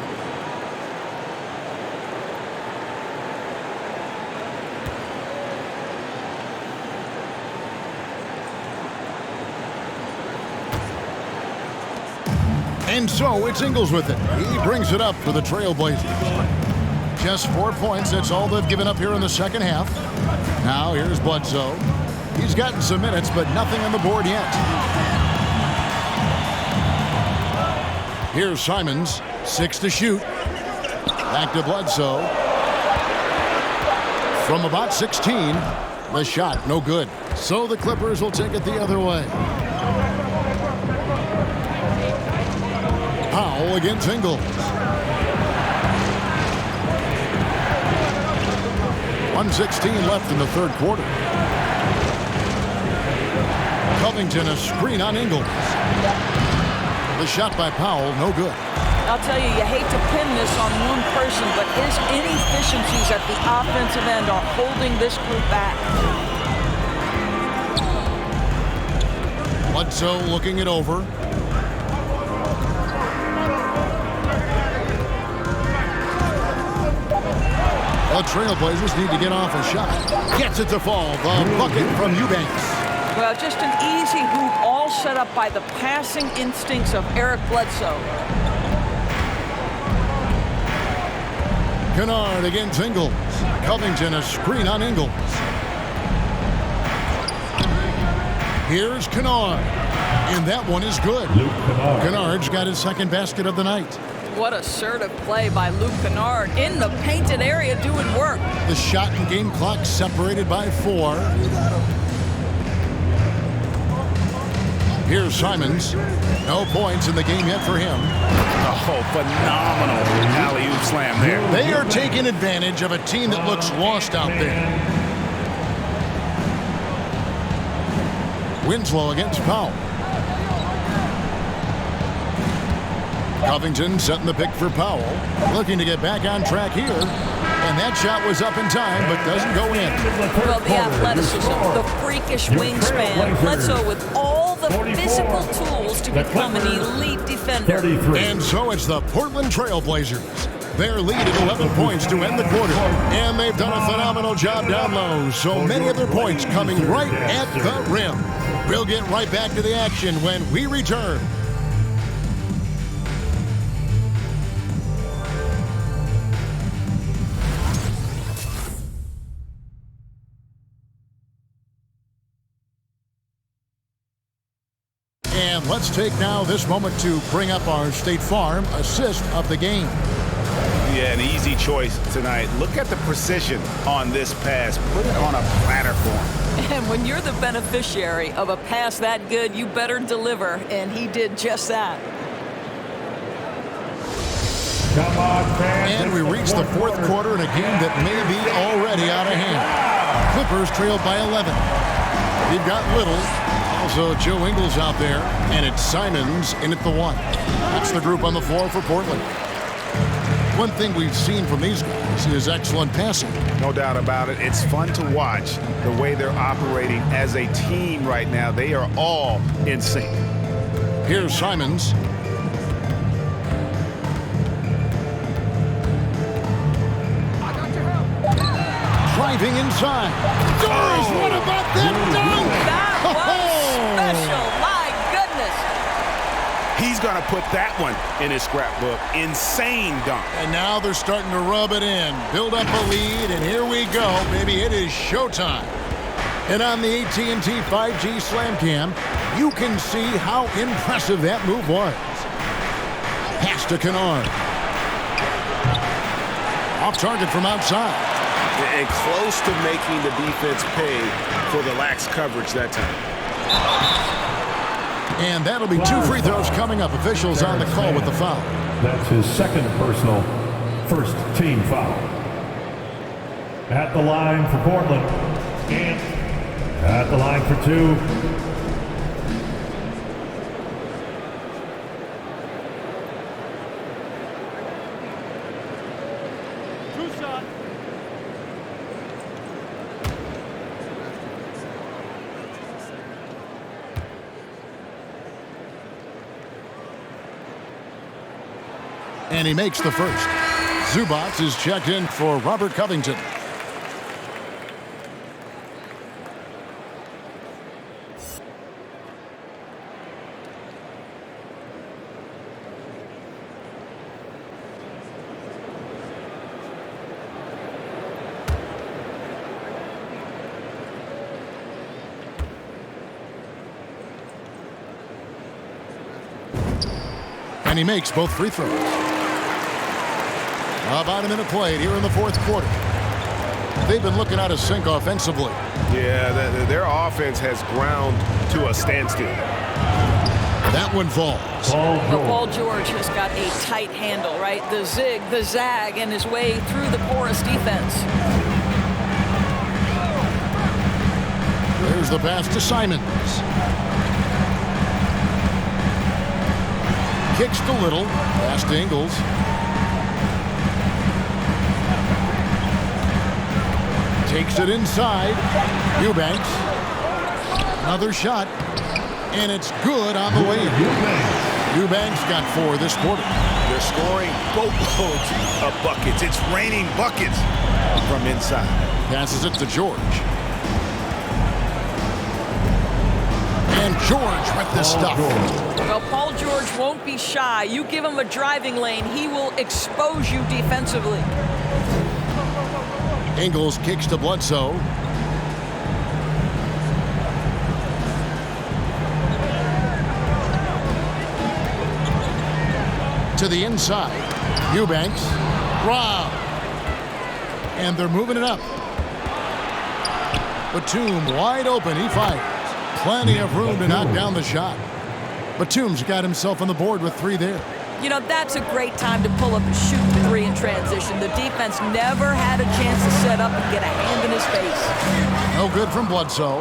And so it's Ingles with it. He brings it up for the Trailblazers. Just 4 points. That's all they've given up here in the second half. Now here's Bledsoe. He's gotten some minutes, but nothing on the board yet. Here's Simons, 6 to shoot. Back to Bledsoe. From about 16, the shot no good. So the Clippers will take it the other way. Powell against Ingles. 1:16 left in the third quarter. Covington a screen on Ingles. The shot by Powell, no good. I'll tell you, you hate to pin this on one person, but his inefficiencies at the offensive end are holding this group back. Bledsoe looking it over. The Trailblazers need to get off a shot. Gets it to fall. The bucket from Eubanks. Well, just an easy hoop, all set up by the passing instincts of Eric Bledsoe. Kennard against Ingles. Covington a screen on Ingles. Here's Kennard. And that one is good. Kennard's got his second basket of the night. What assertive play by Luke Kennard in the painted area doing work. The shot and game clock separated by 4. Here's Simons. No points in the game yet for him. Oh, phenomenal alley-oop slam there. They are taking advantage of a team that looks lost out there. Winslow against Powell. Covington setting the pick for Powell. Looking to get back on track here. And that shot was up in time, but doesn't go in. Well, the athleticism, the freakish wingspan, Bledsoe with all the physical tools to become an elite defender. And so it's the Portland Trailblazers. Their lead at 11 points to end the quarter. And they've done a phenomenal job down low. So many of their points coming right at the rim. We'll get right back to the action when we return. And let's take now this moment to bring up our State Farm assist of the game. Yeah, an easy choice tonight. Look at the precision on this pass. Put it on a platter form. And when you're the beneficiary of a pass that good, you better deliver. And he did just that. Come on, fans. And we reach the fourth quarter in a game that may be already out of hand. Clippers trailed by 11. We've got Little. Also, Joe Ingles out there, and it's Simons in at the 1. That's the group on the floor for Portland. One thing we've seen from these guys is excellent passing. No doubt about it. It's fun to watch the way they're operating as a team right now. They are all in sync. Here's Simons. Driving inside. Doris, what about that dunk? That was special. My goodness. He's going to put that one in his scrapbook. Insane dunk. And now they're starting to rub it in. Build up a lead, and here we go, baby. It is showtime. And on the AT&T 5G Slam Cam, you can see how impressive that move was. Pass to Kennard. Off target from outside. And close to making the defense pay for the lax coverage that time. And that'll be 2 free throws coming up. Officials on the call with the foul. That's his second personal first team foul. At the line for Portland. And at the line for 2. And he makes the first. Zubac is checked in for Robert Covington. And he makes both free throws. About a minute played here in the fourth quarter. They've been looking out of sync offensively. Yeah, their offense has ground to a standstill. That one falls. Paul George has got a tight handle, right? The zig, the zag, and his way through the porous defense. There's the pass to Simons. Kicks to Little. Pass to Ingles. Takes it inside. Eubanks. Another shot. And it's good on the way in. Eubanks got 4 this quarter. They're scoring boatloads of buckets. It's raining buckets from inside. Passes it to George. And George with the stuff. Well, Paul George won't be shy. You give him a driving lane, he will expose you defensively. Ingles kicks to Bledsoe. To the inside. Eubanks. Wow. And they're moving it up. Batum wide open. He fires. Plenty of room to knock down the shot. Batum's got himself on the board with 3 there. You know, that's a great time to pull up and shoot the 3 in transition. The defense never had a chance to set up and get a hand in his face. No good from Bledsoe.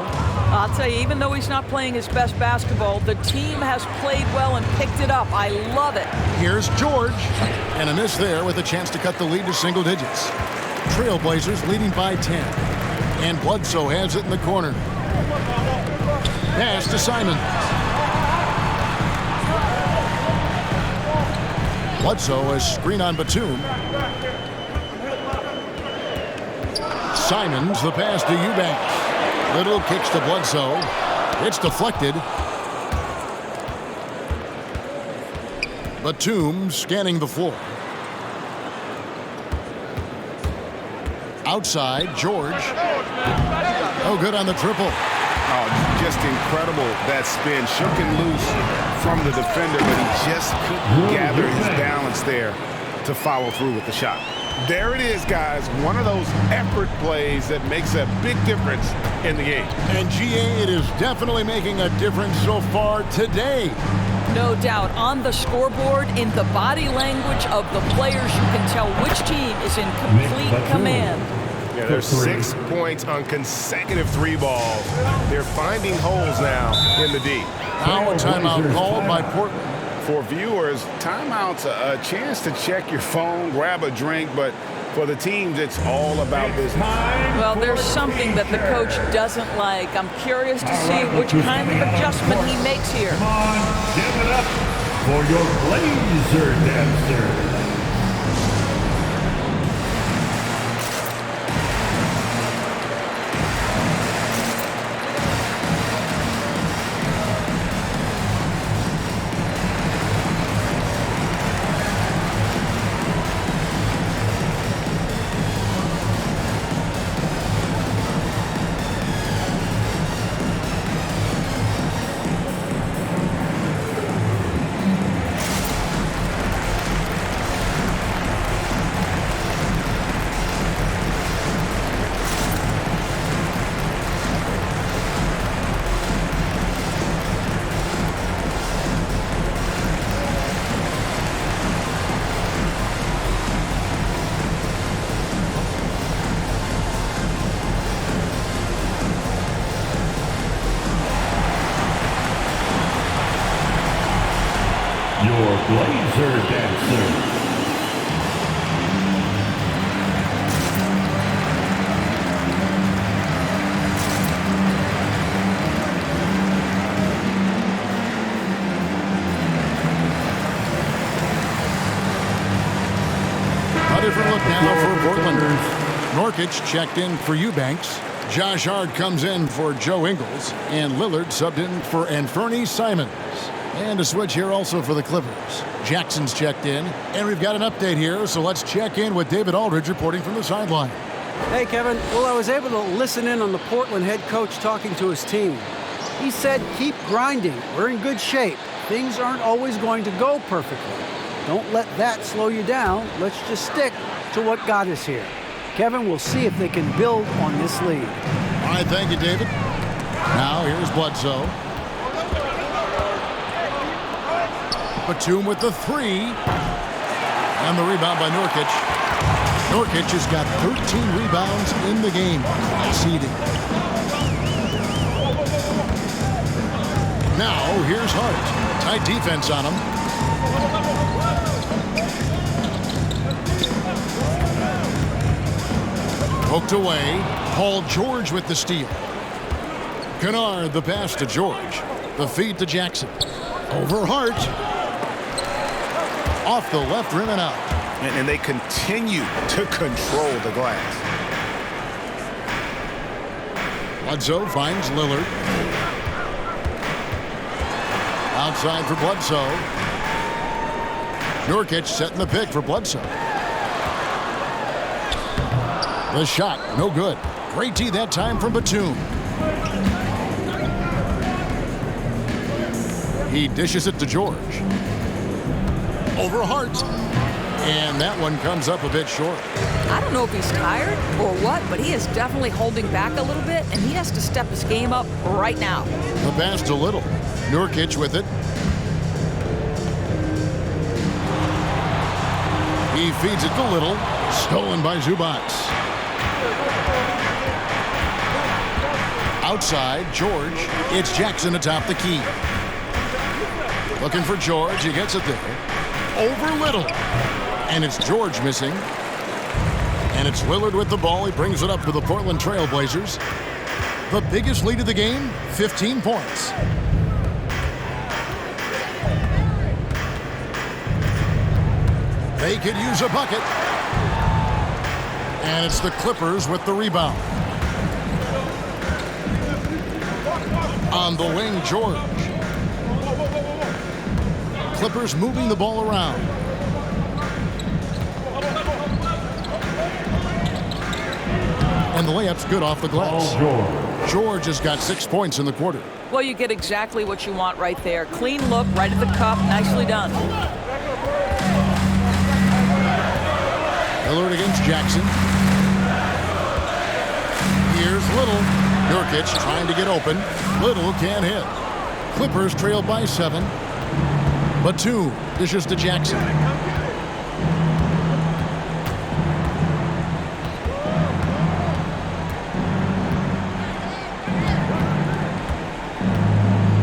I'll tell you, even though he's not playing his best basketball, the team has played well and picked it up. I love it. Here's George. And a miss there with a chance to cut the lead to single digits. Trailblazers leading by 10. And Bledsoe has it in the corner. Pass to Simons. Bledsoe has screen on Batum. Simons, the pass to Eubanks. Little kicks to Bledsoe. It's deflected. Batum scanning the floor. Outside, George. Oh, good on the triple. Oh, just incredible, that spin. Shook and loose from the defender, but he just couldn't gather his balance there to follow through with the shot. There it is, guys. One of those effort plays that makes a big difference in the game. And GA, it is definitely making a difference so far today. No doubt. On the scoreboard, in the body language of the players, you can tell which team is in complete command. Yeah, there's 6 points on consecutive 3 balls. They're finding holes now in the D. Now a timeout called by Portland. For viewers, timeout's a chance to check your phone, grab a drink, but for the teams, it's all about business. Well, there's something that the coach doesn't like. I'm curious to see which kind of adjustment he makes here. Come on, give it up for your Blazer dancer. Your Blazer dancer. A different look now for Portland. Nurkic checked in for Eubanks. Josh Hart comes in for Joe Ingles. And Lillard subbed in for Anthony Simons. And a switch here also for the Clippers. Jackson's checked in. And we've got an update here, so let's check in with David Aldridge reporting from the sideline. Hey, Kevin. Well, I was able to listen in on the Portland head coach talking to his team. He said, keep grinding. We're in good shape. Things aren't always going to go perfectly. Don't let that slow you down. Let's just stick to what got us here. Kevin, we'll see if they can build on this lead. All right, thank you, David. Now here's Bledsoe. Batum with the three. And the rebound by Nurkic. Nurkic has got 13 rebounds in the game. Leading. Now here's Hart. Tight defense on him. Poked away. Paul George with the steal. Kennard the pass to George. The feed to Jackson. Over Hart. Off the left rim and out. And they continue to control the glass. Bledsoe finds Lillard. Outside for Bledsoe. Nurkic setting the pick for Bledsoe. The shot, no good. Great D that time from Batum. He dishes it to George. Over Hart. And that one comes up a bit short. I don't know if he's tired or what, but he is definitely holding back a little bit, and he has to step his game up right now. The pass to Little. Nurkic with it. He feeds it to Little. Stolen by Zubats. Outside, George. It's Jackson atop the key. Looking for George. He gets it there. Over Little. And it's George missing. And it's Lillard with the ball. He brings it up to the Portland Trail Blazers. The biggest lead of the game, 15 points. They could use a bucket. And it's the Clippers with the rebound. On the wing, George. Clippers moving the ball around. And the layup's good off the glass. George has got 6 points in the quarter. Well, you get exactly what you want right there. Clean look, right at the cup. Nicely done. Lillard against Jackson. Here's Little. Nurkic trying to get open. Little can't hit. Clippers trail by 7. Batum dishes to Jackson.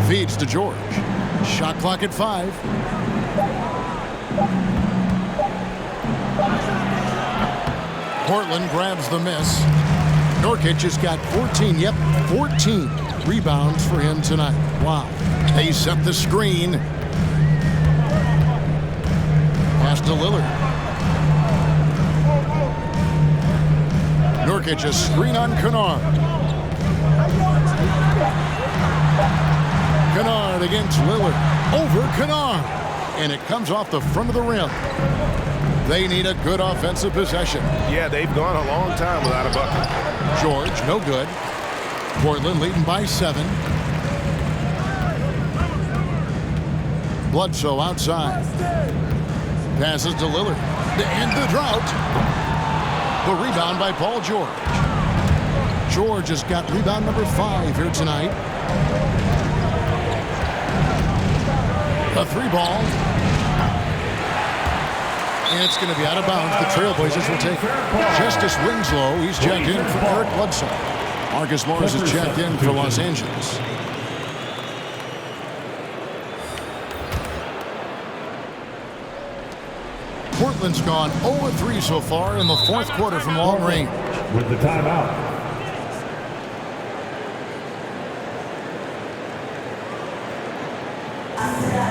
Feeds to George. Shot clock at 5. Portland grabs the miss. Nurkic has got 14, 14 rebounds for him tonight. Wow. They set the screen. Pass to Lillard. Nurkic, a screen on Kennard. Kennard against Lillard. Over Kennard. And it comes off the front of the rim. They need a good offensive possession. Yeah, they've gone a long time without a bucket. George, no good. Portland leading by 7. Bledsoe outside. Passes to Lillard to end the drought. The rebound by Paul George. George has got rebound number 5 here tonight. A 3-ball. And it's going to be out of bounds. The Trailblazers will take it. Justice Winslow, he's checked in for Eric Bledsoe. Marcus Morris is checked in for Los Angeles. Portland's gone 0-3 so far in the 4th quarter from long range. With the timeout.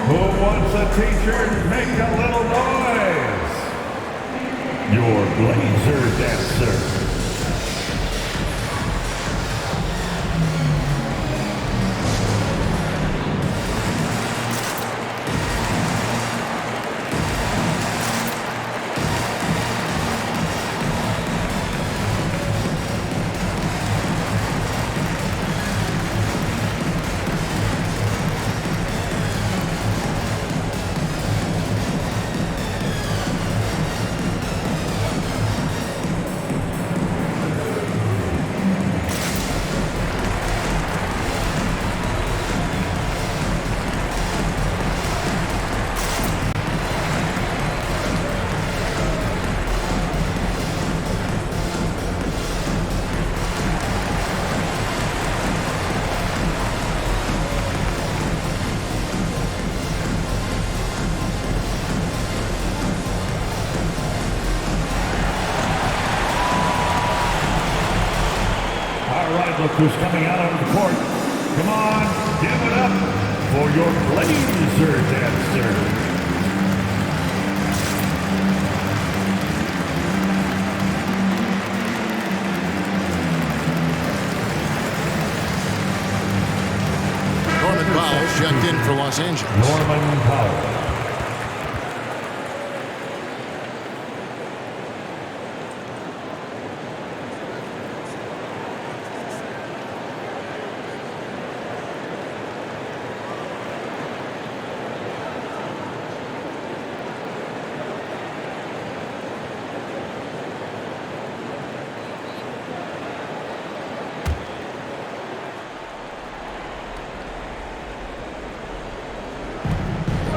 Who wants a t-shirt? Make a little noise. Your Blazer dancer. Look who's coming out on the court. Come on, give it up for your Blazer dancer. Norman Powell checked in for Los Angeles. Norman Powell.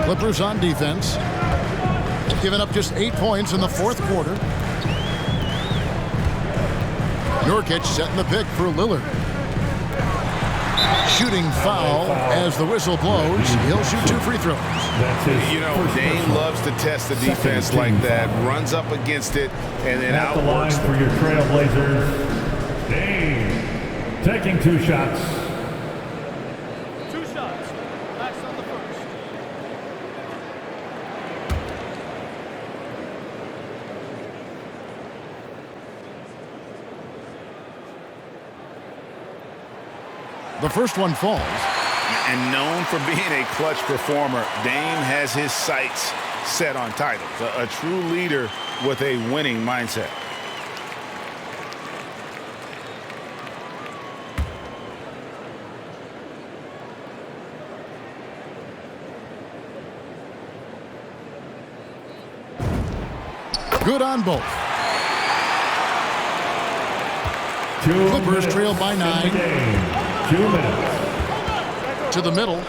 Clippers on defense. Giving up just 8 points in the 4th quarter. Nurkic setting the pick for Lillard. Shooting foul as the whistle blows. He'll shoot 2 free throws. You know, Dame loves to test the defense like that. Runs up against it and then At the line for your Trailblazers. Dame taking 2 shots. 2 shots. Last on the first. The first one falls. And known for being a clutch performer, Dame has his sights set on titles. A true leader with a winning mindset. Good on both. Clippers trail by 9. 2 minutes. To the middle.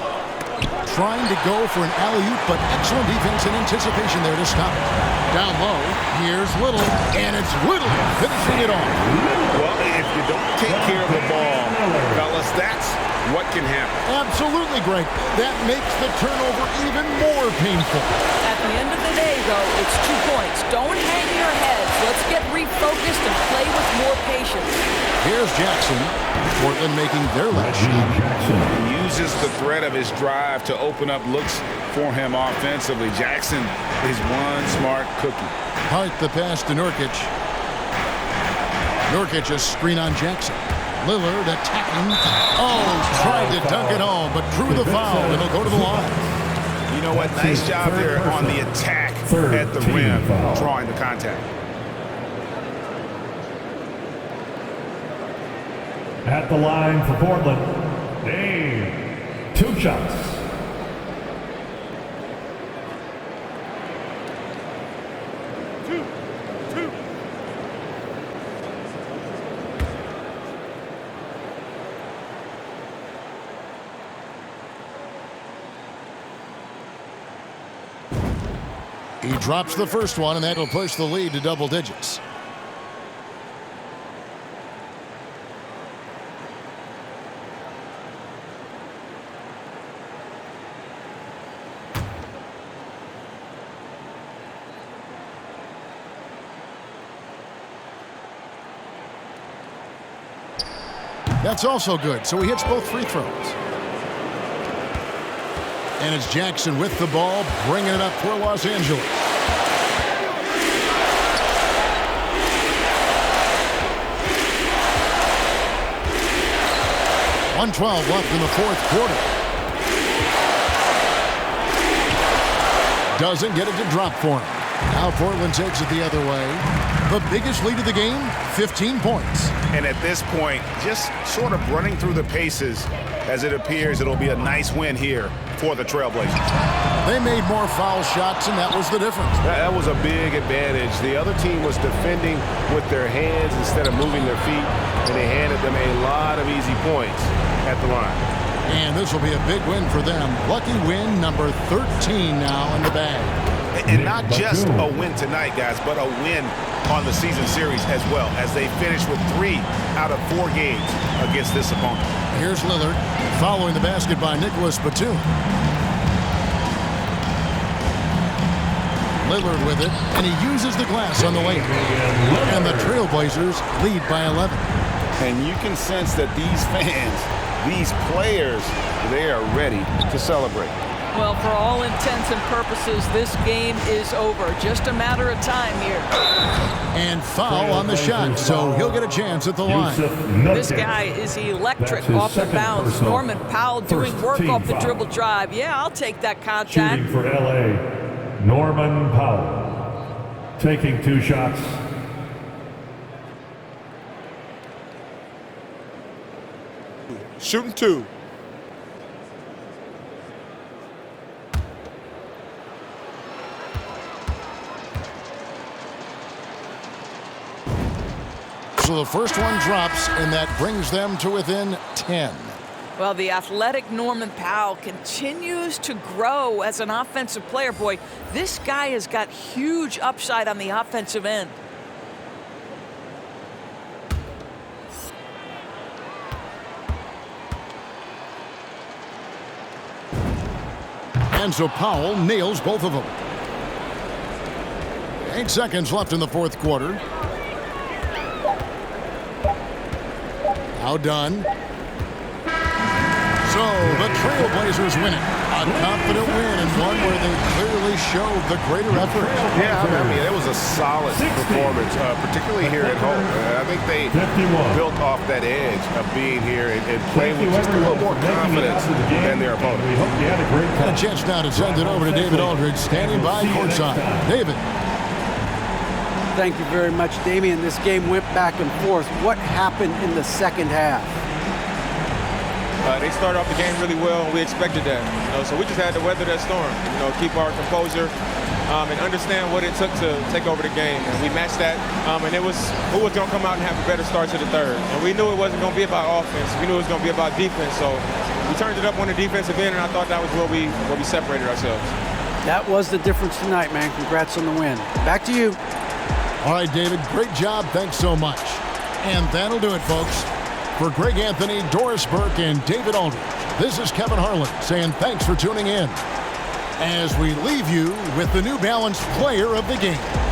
Trying to go for an alley-oop, but excellent defense and anticipation there to stop it. Down low, here's Little, and it's Little finishing it off. Well, if you don't take care of the ball, fellas, that's what can happen. Absolutely, Greg. That makes the turnover even more painful. At the end of the day, though, it's 2 points. Don't hang your heads. Let's get refocused and play with more patience. Here's Jackson. Portland making their last shot. He uses the threat of his drive to open up looks for him offensively. Jackson is one smart cookie. Hart the pass to Nurkic. Nurkic a screen on Jackson. Lillard attacking. Oh, tried to dunk it home, but drew the foul, and he'll go to the line. You know what? Nice job there on the attack at the rim, drawing the contact. At the line for Portland, Dame. 2 shots. He drops the first one, and that'll push the lead to double digits. That's also good, so he hits both free throws. And it's Jackson with the ball, bringing it up for Los Angeles. .112 left in the fourth quarter. Doesn't get it to drop for him. Now Portland takes it the other way. The biggest lead of the game, 15 points. And at this point, just sort of running through the paces, as it appears it'll be a nice win here for the Trailblazers. They made more foul shots, and that was the difference. That was a big advantage. The other team was defending with their hands instead of moving their feet, and they handed them a lot of easy points at the line. And this will be a big win for them. Lucky win number 13 now in the bag. And not just a win tonight, guys, but a win on the season series as well, as they finish with 3 out of 4 games against this opponent. Here's Lillard following the basket by Nicholas Batum. Lillard with it, and he uses the glass on the layup. And the Trailblazers lead by 11. And you can sense that these fans, these players, they are ready to celebrate. Well, for all intents and purposes, this game is over. Just a matter of time here. And foul on the shot, so he'll get a chance at the line. This guy is electric off the bounce. Norman Powell doing work off the dribble drive. Yeah, I'll take that contact. Shooting for LA, Norman Powell. Taking 2 shots. Shooting 2. So the first one drops, and that brings them to within 10. Well, the athletic Norman Powell continues to grow as an offensive player. Boy, this guy has got huge upside on the offensive end. And so Powell nails both of them. 8 seconds left in the fourth quarter. Now done. So the Trailblazers win it. A confident win, and one where they clearly showed the greater effort. Yeah, I mean, it was a solid performance, particularly here at home. I think they built off that edge of being here and playing with just a little more confidence than their opponent. And a chance now to send it over to David Aldridge, standing by courtside. David. Thank you very much, Damian. This game went back and forth. What happened in the second half? They started off the game really well, and we expected that. So we just had to weather that storm. Keep our composure and understand what it took to take over the game. And we matched that. And it was who was going to come out and have a better start to the third. And we knew it wasn't going to be about offense. We knew it was going to be about defense. So we turned it up on the defensive end, and I thought that was where we separated ourselves. That was the difference tonight, man. Congrats on the win. Back to you. All right, David, great job. Thanks so much. And that'll do it, folks. For Greg Anthony, Doris Burke, and David Aldridge, this is Kevin Harlan saying thanks for tuning in as we leave you with the New Balance Player of the Game.